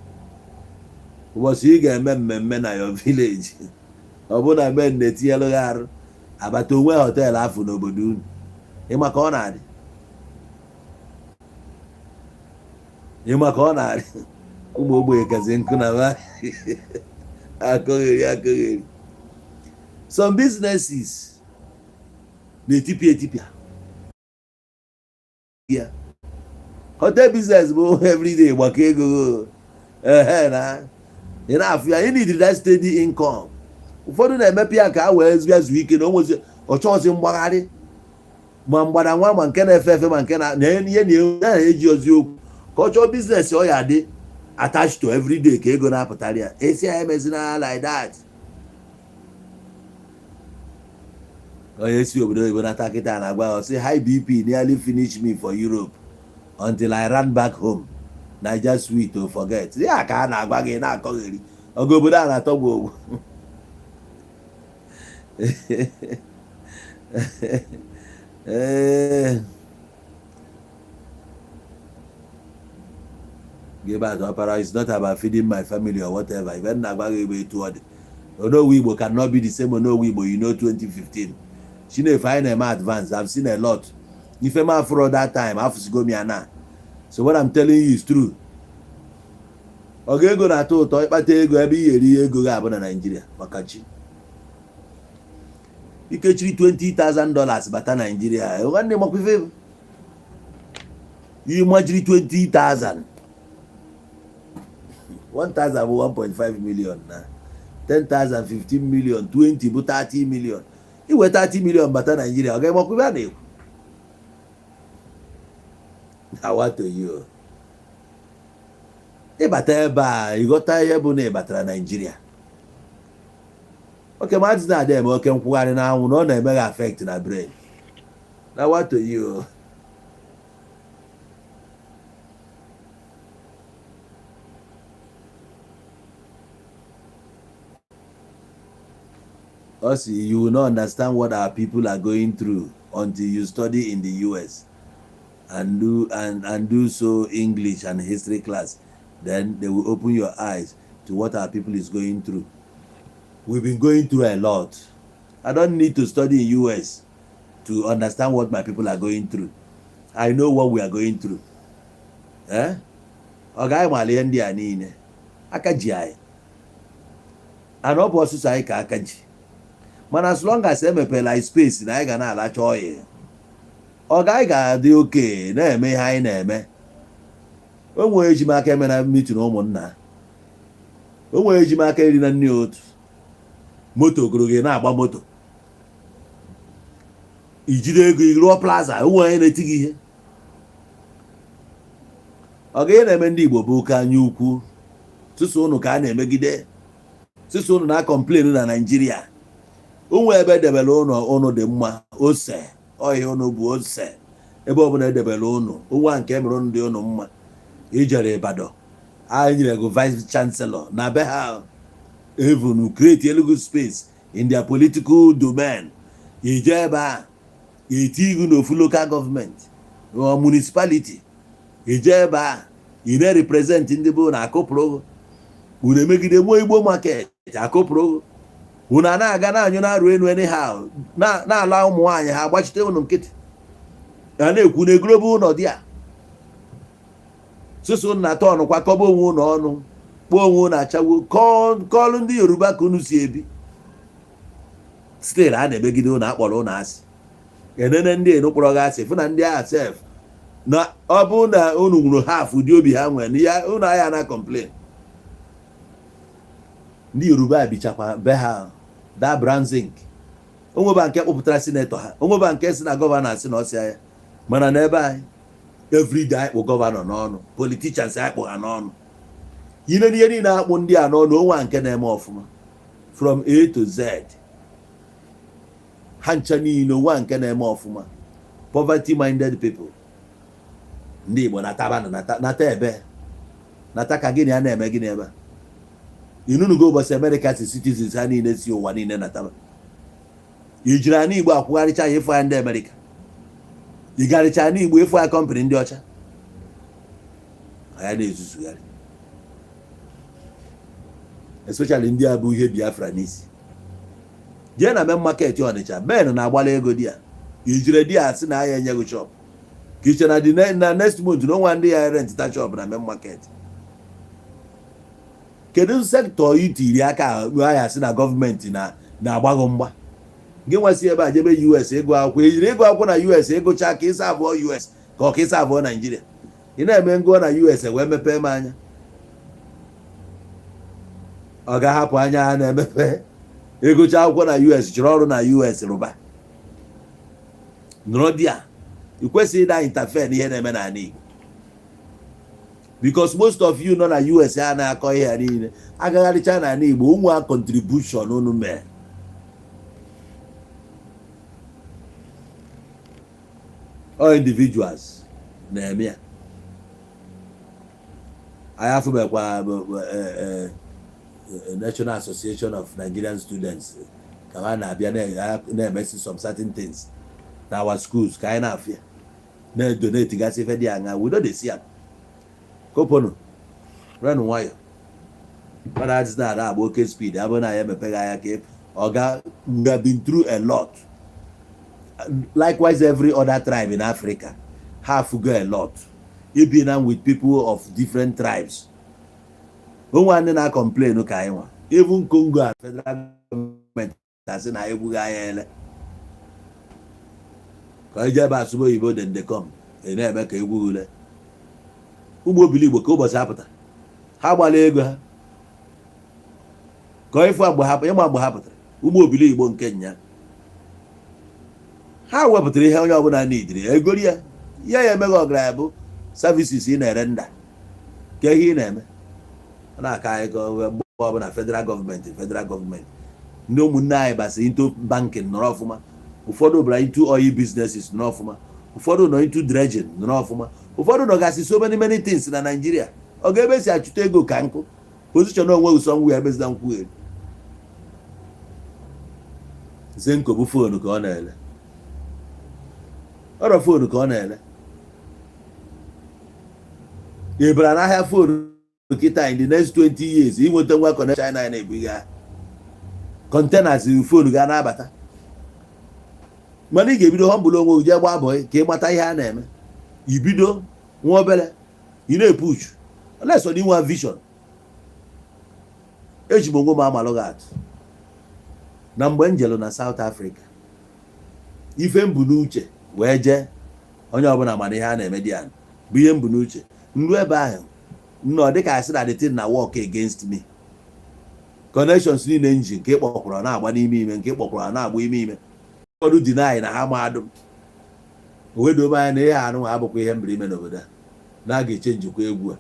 Ụbọchị ị ga-eme mmemme na your village. Ọ bụ na men na-etinyelụ gị arụ. Abata onwe hotel afọ n'obodo unu. Ịma ka ọ na-adị. Ịma ka ọ na-adị. Ụmụ ogbenye kazi nkụ na ba. Akọgheri. Some businesses na-etipịa. Yeah. Hotel business bụ everyday gbakọ ego. Na. Ị na-afụ ya, you need that steady income. Ụfọdụ na-emepe ya ka a wee zuo ike na onwezi ọchọọzi mgbagharị ma mgbada nwa ma nke na-efe efe ma nke na-ihe na-eji ozi okwu ka ọ chọọ biznes ọ ya dị attached to everyday ka ego na-apụtara ya. Esi ya emezina like that. Onye si obodo oyibo nata kịta na-agba ọ sị high BP nearly finished me for Europe until I ran back home. Naija sweet to forget. Ya ka a na-agwa gị na-akọgheri oge obodo a na-atọgbu ogbu. Give out opera. It's not about feeding my family or whatever. Even Nagbaga toward Ono Weibo cannot be the same Ono Weibo, 2015. She know if I am advanced, I've seen a lot. If I'm out for that time, I have to go me now. So what I'm telling you is true. Okay, go na to but go every year go na Nigeria. Makachi. You can $20,000 bata Nigeria. One name of you imagine 20,000. 1,000 1.5 million na. 10,000 15 million 20 but 30 million. You were 30 million bata Nigeria. Okay, mo kuba na. I want to you. E bata eba, you got tired bu na bata Nigeria. Okay, Mazi na dem okay nkwugharị na anwụ na ọ na-eme gị affect na brain. Na what to you? Also, you will not understand what our people are going through until you study in the US and do so English and history class. Then they will open your eyes to what our people is going through. We've been going through a lot. I don't need to study in US to understand what my people are going through. I know what we are going through. Oga mali ndị a niile akaji anyị. And ọ bụ ọsụsụ anyị ka akaji. Mana as long as emepela space na anyị ga na-alacha ọyị. Oga anyị ga-adị oke na-eme ihe anyị na-eme. o nwere ejimaka eme na mitin ụmụnna, o nwere ejimaka iri na nne otu moto ogologo na-agba moto ijide ego ịrụọ plaza, o nwere onye na-eti gị ihe. Ọ ga na-eme ndị Igbo bụ oke anya ukwu, tụsụ ụnụ ka a na-emegide, tụsụ ụnụ na-akọmplen na Naịjirịa. Onwe ebe edebere ụnụ dị mma, ose ọhịa ụnụ bụ ose, ebe ọbụla edebere ụnụ, onwe nke emere ụnụ dị ụnụ mma. Ijere Ibadan, anyị nyere go vice chancellor na be ha, even create a legal space in their political domain. Ije ebe a eti igu n'ofu local government or municipality, ije ebe a ị na-represent ndị bụ na akụpụrụ unu emegide mụọ Igbo market akụpụrụ unu na-aga na-anyụ na-arụ enu anyhow na-ala ụmụ nwaanyị ha agbachite unu nkịtị, a na-ekwu na egolobe ụlọ dị a sụsụ na atọ ọnụ kwakọba onwe ụlọ ọnụ, kpọọ onwe ụlọ achawo kọọlụ ndị Yoruba ka unu si ebi. Still a na-emegide ụlọ akpọrọ ụlọ asị, enene ndị enukpọrọ gị asị fụ na ndị agha sef na ọ bụ na unu nwụrụ haf ụdị obi ha nwere ya, unu agha na complain. Ndị Yoruba bichakwa be ha da brown zinc, onweba nke kpọpụtara sinetọ ha, onweba nke si na gọvanọ asị na ọsịa ya, mana n'ebe anyị everyday anyị kpụ gọvanọ n'ọnụ, politicians anyị kpụ ha n'ọnụ, yine n'ihe niile akpụ ndị a n'ọnụ, onwe nke na-eme ọfụma from A to Z, ha ncha niile onwe nke na-eme ọfụma. Poverty minded people, ndị Igbo nata ebe nata ka gịnị a na-eme gịnị ebe a. Inunugo ụbọchị America si citizens ha niile si ụwa niile nataba, ijiri ana Igbo akwụgharịcha ya ịfụ ya ndị America, ịgarịcha ana Igbo ịfụ ya kọmpanị ndị ọcha, anya na-ezuzugharị, especially ndị a bụ ihe Biafra n'isi. Jee na main market Ọnịcha, men na-agbala ego di ya, ijire di ya sị na ya enyeghị shop, ka iche na next month na ọnwa ndị ya rent ta shop na main market. Kedu sektọ itiri aka ahịa sị na gọọmenti na-agbaghị mgba? Gị nwasị ebe a jebe US ego akwụkwọ, ejiri ego akwụkwọ na US egochaa ka ịsa abụọ US ka ọ ka ịsa abụọ Naijiria. Ị na-eme ngụọ na US wee mepee m anya, ọ ga-ahapụ anya ha na-emepe egochaa akwụkwọ na US, chọrọ ọrụ na US rụba nọrọ di ya. Ị kwesịrị ịda interfere n'ihe na-eme n'ala Igbo, because most of you nọ na US a na-akọ ihe niile agagharịcha n'ala Igbo, ụmụ contribution unu mee. All individuals na-eme ya. anyị afụbekwa National Association of Nigerian Students ka ha na-abịa na-emesi some certain things na our schools ka anyị na-afịa na-donate gasị ife dị anya. We don't see am kopono renu nwayọ mana adịs na agba oke speed abụ na ya emepeghị anya ka oga we have been through a lot. Likewise, every other tribe in Africa have to go a lot. You be now with people of different tribes. No one na complain no ka even Congo and federal government has na ebu ga ele. Ka je ba subo Igbo then they come. E na eme ka egwu ule. Ụmụ obili Igbo ka ụbọchị apụta. Ha gbala ego ha. Ka ifu agba hapụ, ịma agba hapụtara. Ụmụ obili Igbo nke nya. Ha wepụtara ihe onye ọbụla n'idiri egori ya ya emeghị ọgaranya bụ services ị na-ere nda ka ihe ị na-eme na-aka anyị mgbe ọbụla federal gọọmenti ndị ụmụnne anyị basị into banking nọrọ ọfụma, ụfọdụ bara into oil businesses nọrọ ọfụma, ụfọdụ nọ into dredging nọrọ ọfụma, ụfọdụ nọgasị so many things na Nigeria. Ọ ga-ebe si achụta ego ka nkụ position onwe ụsọ ngwa ya bezida nkwugheri Zenko bụ foonu ka ọ na-ele, ọrụ foonu ka ọ na-ele. Ị bara n'ahịa foonu kịta in the next 20 years inweta nwa connection China na-ebuga containers foonu ga na-abata, mana ị ga-ebido humble onwe gị gba abọ ka ị mata ihe a na-eme. Ibido nwa obere ị na-epush unless ọ dị nwa vision. Eji m onwe m amalụ gị atụ na mgbe njelu na South Africa ife mbụ n'uche wee jee onye ọbụla mana ihe a na-eme dị ya bụ ihe mbụ n'uche nru ebe ahụ nnọọ dịka asị na the thing na work against me. Connections niile nji nke kpọkwara na-agba n'ime ime nke kpọkwara na-agba ime ụfọdụ deny na ha mahadum owedo anya na ihe anụ ha abụkwa ihe mbiri ime n'obodo a na a ga-eche njikwa egwu a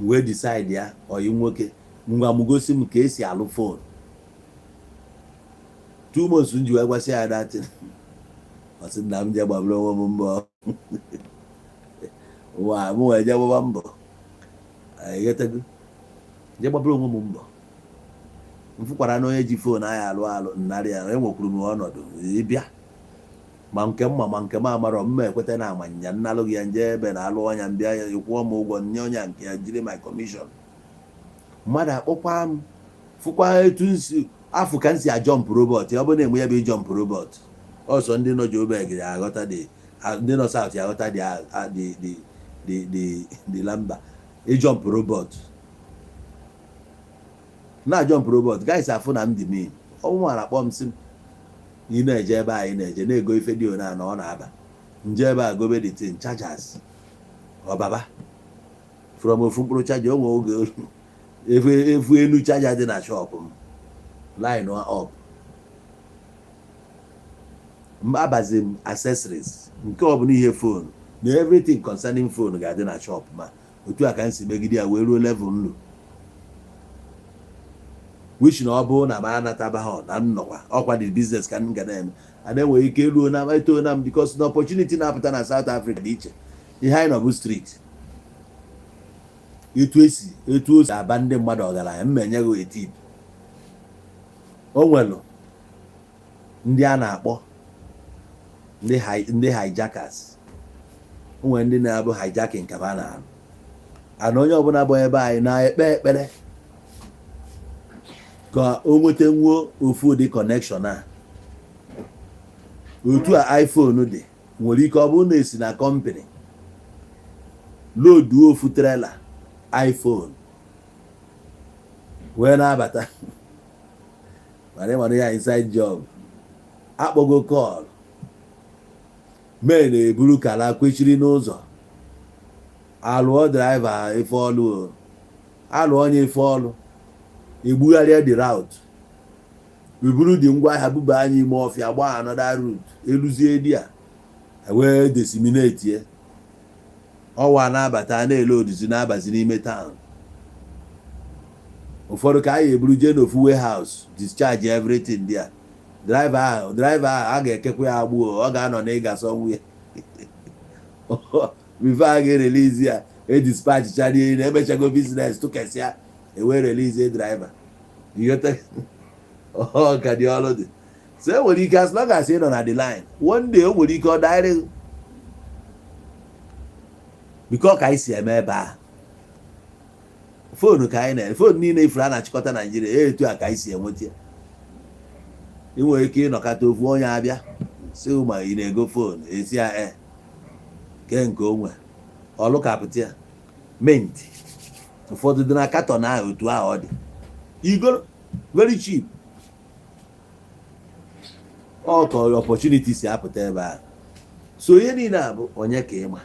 wee decide ya oyi nwoke ngwa m gosi m ka esi alụ fon 2 months nji wee gwasị ya datin ọ sị na m je gbabara onwe m mbọ nwa m wee je gbaba mbọ eghetago je gbabara onwe m mbọ mfụkwara na onye ji fon anyị alụ nnarị ya enwekwuru m ọnọdụ ịbịa ma nke mma ma nke m amarọ mma ekweta na amanya nnalụ gị ya nje ebe na alụ ọnya mbịa ya kwụọ m ụgwọ nye ọnya nke ya jiri my commission mmadụ akpọkwa m fụkwa etu nsi afụ ka nsi ajọmp robot ọ bụ na-enwe ya bụ ijọmp robot ọsọ ndị nọ Joburg ga-aghọta ndị nọ South ya aghọta dị lamba ijọmp robot na jọmp robot guys afụ na m dị mean ọnwụ nwara kpọọ m sị m ị na-eje ebe anyị na-eje na-ego ife dị ona na ọ na-aba nje ebe a gobe the thing chargers ọbaba from ofu mkpụrụ chaja onwe oge efu elu chaja dị na shop m line up abazi m accessories nke ọ bụla ihe phone na everything concerning phone ga-adị na shop ma otu a ka m si megide ya wee ruo level nlu which na ọ bụ na ma anataba ha na nnọkwa ọkwa the business ka m ga na-eme a na-enweghị ike ruo na eto na m because the opportunity na-apụta na South Africa dị iche ihe anyị nọ bụ street etu o si aba ndị mmadụ ọgaranya mmenye gị etip o nwelu ndị a na-akpọ ndị hijackers o nwere ndị na-abụ hijacking ka ba na-arụ ana onye ọbụla bụ ebe anyị na-ekpe ekpere ka o nweta nwuo ofu ụdị connection a otu a iPhone dị nwere ike ọ bụrụ na esi na company load ofu trailer iPhone wee na-abata mana ya inside job akpọgo call mee na-eburu kala kwechiri n'ụzọ alụọ driver ife ọlụ alụ onye ife ọlụ egbugharịa the route eburu dị ngwa ahịa buba anyị ime ọfịa gbaa another route eluzie di a wee disseminate ye ọwa na-abata na-ele odizi na-abazi n'ime town ụfọdụ ka anyị eburu jee n'ofu warehouse discharge everything there driver ahụ a ga-ekekwa ya agbuo ọ ga-anọ na ịga ọnwụ ya before a ga-erelease ya dispatch ihe na emechago business tụkesịa ewe release driver ka dị ọlụ dị so e nwere ike as long as ị nọ na the line one day o nwere ike ọ daịrị biko ka anyị si eme ebe a fonu ka anyị na fonu niile ifuru a na-achịkọta Naijiria etu a ka anyị si enweta ya ị nwere ike ịnọkọta ofu onye abịa si ma ị na-ego fonu esi ya ke nke onwe ọlụkapụta ya mint ụfọdụ dị na katọn ahụ otu ahụ ọ dị igoro very cheap ọ ka opportunity si apụta ebe ahụ so ihe niile a bụ onye ka ịma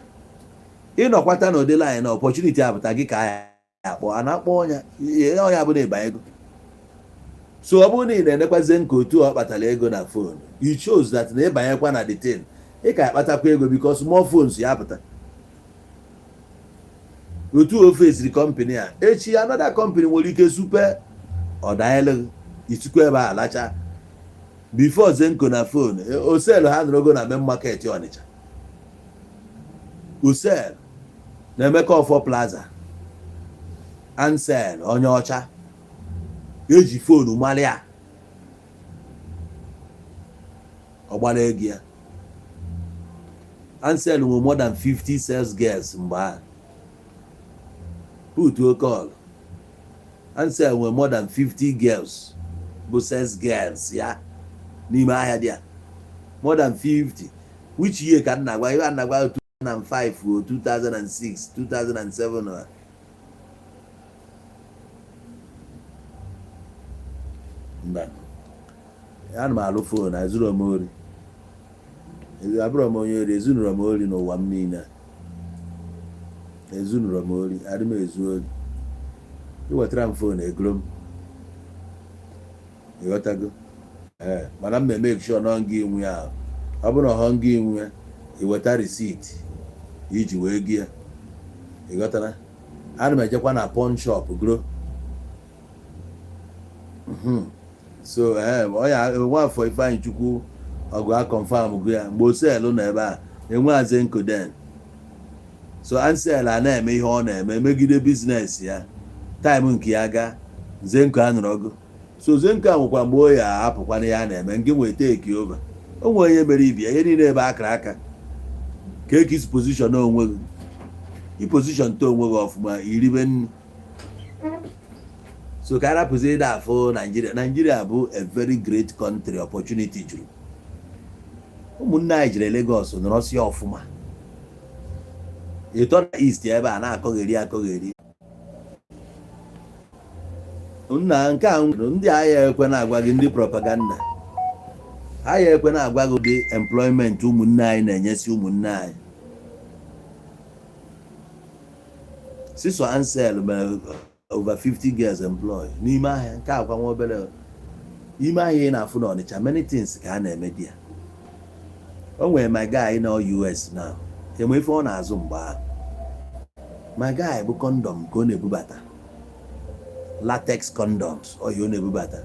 ịnọkwata na ụdịla anyị na opportunity apụta gị ka anyị akpọ a na-akpọ ọnya bụ na ịba ego so ọ bụrụ na ị na-enekwazie nke otu ọ kpatara ego na phone you chose that na ịbanyekwa na the thing ị ka akpatakwa ego because more phones ya apụta otu ofe esiri company a echi another company nwere ike supe ọdaelu ichukwu ebe a lacha before zenko na phone osel ha nọrọgo na main market Ọnịcha osel na Emeka Ọfọ Plaza ansel onye ọcha eji phone malia ọgbara ego ya ansel nwere more than 50 sales girls mgbe a put a call ansel nwere more than 50 girls bụ sales girls ya n'ime ahịa dị a more than 50 which year ka nna gwa ihe a na-agwa 2005 o 2006 2007 mba ana m alụ fon na ezuru m ori abụrụ m onye ori ezinụrụ m ori n'ụwa m niile ezunụrụ m ori adị m ezu ori iwetara m fon egoro m ịghọtago mana m na-eme sure na nga inwe ya ọ bụrụ na ọ nga inwe ya iweta risiti iji wee gị ya ịghọtara ana m ejekwa na pawn shop goro so nwafọ Ifeanyị Chukwu ọgụ a confirm gụ ya mgbe oselu na ebe a enwe Azenko den so Ansel a na-eme ihe ọ na-eme megide biznes ya taịm nke ya ga Zenko a nụrụ ọgụ so Zenko a nwekwa mgbe o ya apụkwana ya na-eme nke nwee take over o nwere onye mere ibia ihe niile ebe akara aka ka ekis position onwe gị iposition to onwe gị ọfụma iribe nnu so ka arapụzi ịda afọ Nigeria bụ a very great country, opportunity juru ụmụnne anyị jere Lagos nọrọsi ọfụma ịtọ na East ebe a na-akọgheri nna nke a ndị agha ekwe na-agwa gị ndị propaganda agha ekwe na-agwa gị ụdị employment ụmụnne anyị na-enyesi ụmụnne anyị. Siso Ansel mere over 50 girls employed n'ime ahịa nke akwa nwa obere ime ahịa ị na-afụ na Ọnịcha many things ka a na-eme di ya. O nwere my guy na US now enwe ife ọ na-azụ mgbe ahụ my guy bụ condom ka ọ na-ebubata latex condoms ọhịa ọ na-ebubata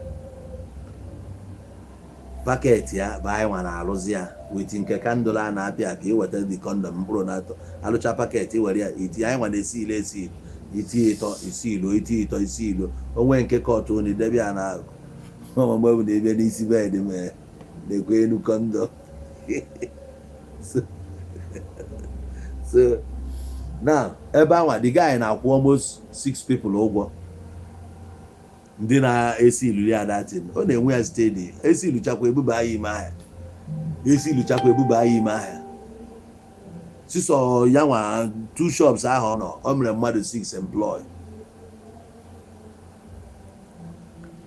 paket ya bụ anyị nwa na-arụzi ya weti nke kandụl a na-apịa ka iweta dị condom mkpụrụ na atọ alụcha paket iwere ya iti anyị nwa na-esi ile esi iti ịtọ isi ilo iti ịtọ isi ilo onwe nke kọtụ na idebe ya na ọmụmụ bụ na ebe n'isi bed mee na-ekwe enu condom so now ebe anwa the guy na-akwụ almost 6 people ụgwọ ndị na-esi ilu ya datin ọ na-enwe ya steady esi ilu chakwa ebuba anyị ime ahịa siso ya nwa 2 shops ahụ nọ ọ mere mmadụ 6 employed.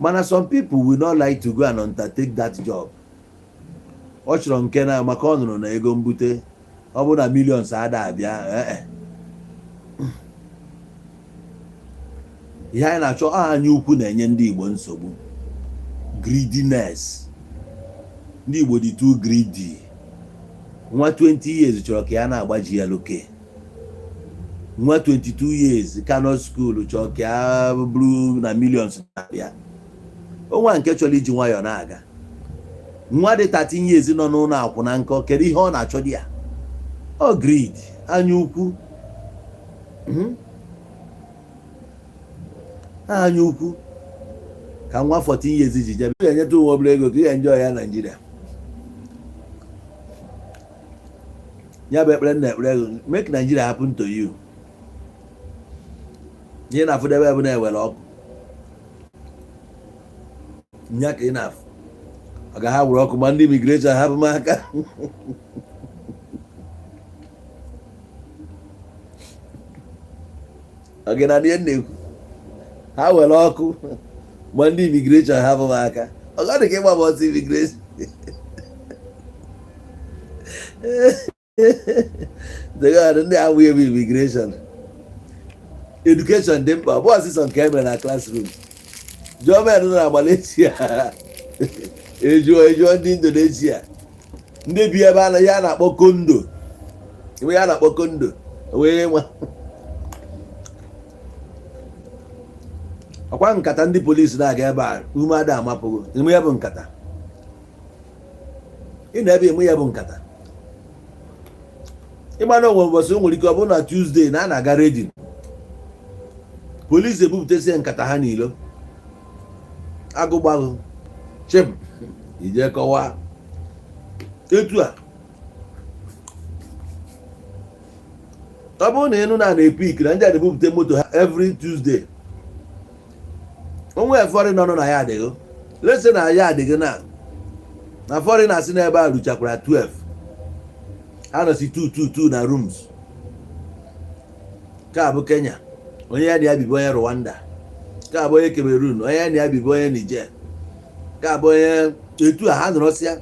Mana some people will not like to go and undertake that job. Ọ chọrọ nke na maka ọ nụrụ na ego mbute ọ bụ na millions ada abịa ihe anyị na-achọ anya ukwu na-enye ndị Igbo nsogbu greediness. Ndị Igbo dị too greedy. Nwa 20 years chọrọ ka ya na-agbaji ya loke. Nwa 22 years Kanu school chọrọ ka ya bụrụ na millions na-abịa. Onwa nke chọrọ iji nwayọ na-aga. Nwa dị 13 years nọ n'ụlọ akwụna nkọ kedu ihe ọ na-achọ dị ya? Ọ greed, anya ukwu. Anya ukwu ka nwa 14 years ji jebe ga-enyeta ụwa obere ego ka ihe enjoy ya Nigeria. Ya bụ ekpere na ekpere ego make Nigeria happen to you. Ihe na-afụdebe ebe na-ewere ọkụ nya ka ị na-afụ ọ ga ha were ọkụ ma ndị immigration hapụ m aka ọ gị na ndị na-ekwu ha were ọkụ ma ndị immigration hapụ m aka ọ ga dị ka ịgba ọsọ immigration ndị ahụ bụ immigration education dị mkpa ọ bụ ọsịsọ nke emere na classroom. Jọmen nọ na Malaysia ejuo ndị Indonesia ndị bi ebe a ya na-akpọ kondo ebe ya na-akpọ kondo wee nwa ọkwa nkata ndị polisi na-aga ebe a ume ada amapụgo ime ya bụ nkata ị na-ebe ime ya bụ nkata ịgba na onwe ụbọchị o nwere ike ọ bụrụ na Tuesday na a na-aga reading polisi ebupụtasie nkata ha n'ilo agụgbagụ chem ije kọwa etu a ọ bụrụ na ịnụ na-epik na ndị a na-ebupụta moto ha every Tuesday onwe foreign nọ na ya adịghị lese na ya adịghị na foreign na-asị n'ebe a ruchakwara 12 ha nọsi 222 na rooms ka bụ Kenya onye ya na ya bibu onye Rwanda ka bụ onye Cameroon onye ya na ya bibu onye Niger ka bụ onye etu a ha nọrọsịa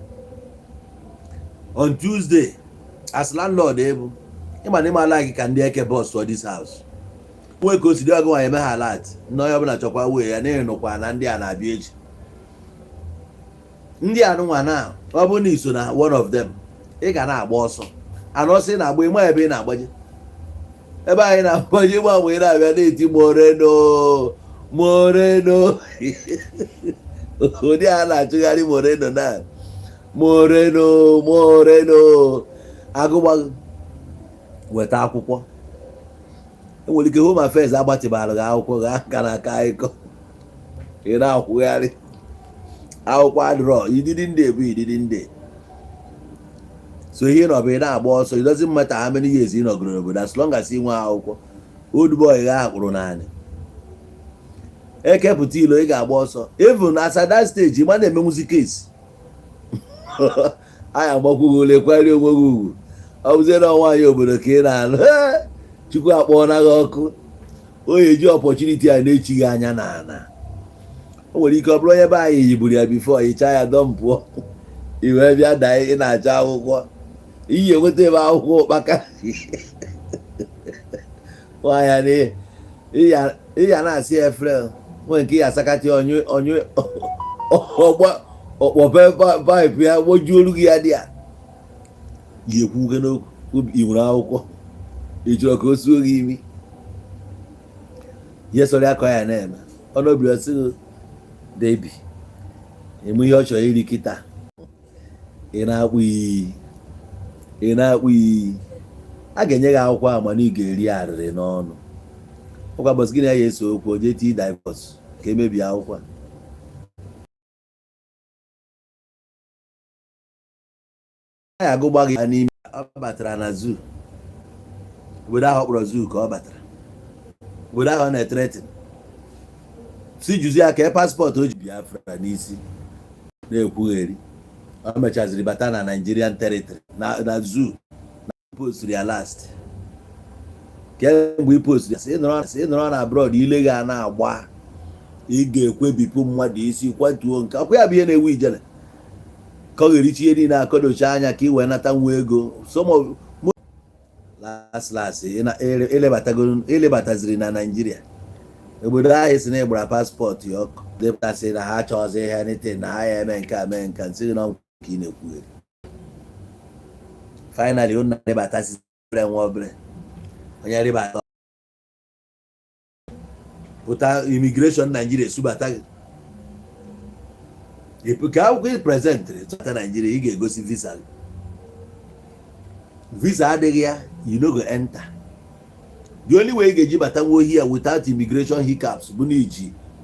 on Tuesday as landlord ebu ịma na ịma like ka ndị eke boss for this house nwe ka o si dị ọgụ nwaanyị eme ha lat nna onye ọbụla chọkwa wee ya n'ihi nụkwa na ndị a na-abịa echi ndị anụnwa na ọ bụ na iso na one of them ị ga na-agba ọsọ anọsị na-agba ịma ebe ị na-agbaje ebe anyị na-agbaje gbanwe ị na-abịa na-eti moreno ụdị a na-achụgharị moreno na moreno agụgba weta akwụkwọ enwere ike home affairs agbatịbara gị akwụkwọ ga aka na aka ịkọ ị na-akwụgharị akwụkwọ adịrọ ididi ndị so ihe nọ bụ ị na-agba ọsọ it doesn't matter how many years ị nọgoro n'obodo as long as ị nwe akwụkwọ old boy ga akpụrụ naanị ekepụta ilo ị ga-agba ọsọ even as at that stage ị ma na-emenwuzi case anyị agbakwughị ole kwari onwe gị ugwu ọ bụzie na nwaanyị obodo ka ị na-alụ chukwu akpọọ na gị ọkụ onye ji opportunity a na-echighị anya na o nwere ike ọ bụrụ onye be anyị yiburu ya bifo hichaa ya dọmpụọ iwee bịa daa ị na-achọ akwụkwọ iyi enweta ebe akwụkwọ ụkpaka nwaanyị ịya na-asị efere nwee nke ya asakati onye ọkpọpe paịpụ ya gbojuo olu gị ya dị ya ga-ekwu nwoke n'okwu ị nwere akwụkwọ ị chọrọ ka o suo gị imi ihe sọrọ akọ ya na-eme ọnụobiri ọsị debi eme ihe ọ chọrọ iri kịta ị na-akpụ iyi a ga-enye gị akwụkwọ ahụ mana ị ga-eri arịrị n'ọnụ ọkwa bọs gị na ya eso okwu oje tii divọs ka emebi akwụkwọ a agụgba gị n'ime ọ batara na zoo obodo ahụ kpọrọ zoo ka ọ batara obodo ahụ na-etretin si juzi ya ka paspọtụ o ji Biafra n'isi na-ekwugheri ọ mechaziri bata na Nigerian territory na zoo na postri ya last kemgbe ipostri si nọrọ na abroad ile gị a na-agba ị ga-ekwebipụ mmadụ isi kwatuo nke ọkwa ya bụ ihe na-ewu ijele ka ọ ga-erichi ihe niile akọdocha anya ka ị wee nata nwa ego last elebataziri na Nigeria obodo ahụ si na ịgbara paspọtụ ya ọkụ depụtasị na ha chọọzi ihe nite na ha ya eme nke a mee nka nsị na ka ị na-ekwugheri finally ụnụ na-ebatasị nwa obere onye rịbata pụta immigration Nigeria subata gị ka akwụkwọ ị prezentịrị tụta Nigeria ị ga-egosi visa gị visa adịghị ya you no go enter the only way ị ga-eji bata nwa ohi ya without immigration hiccups bụ na iji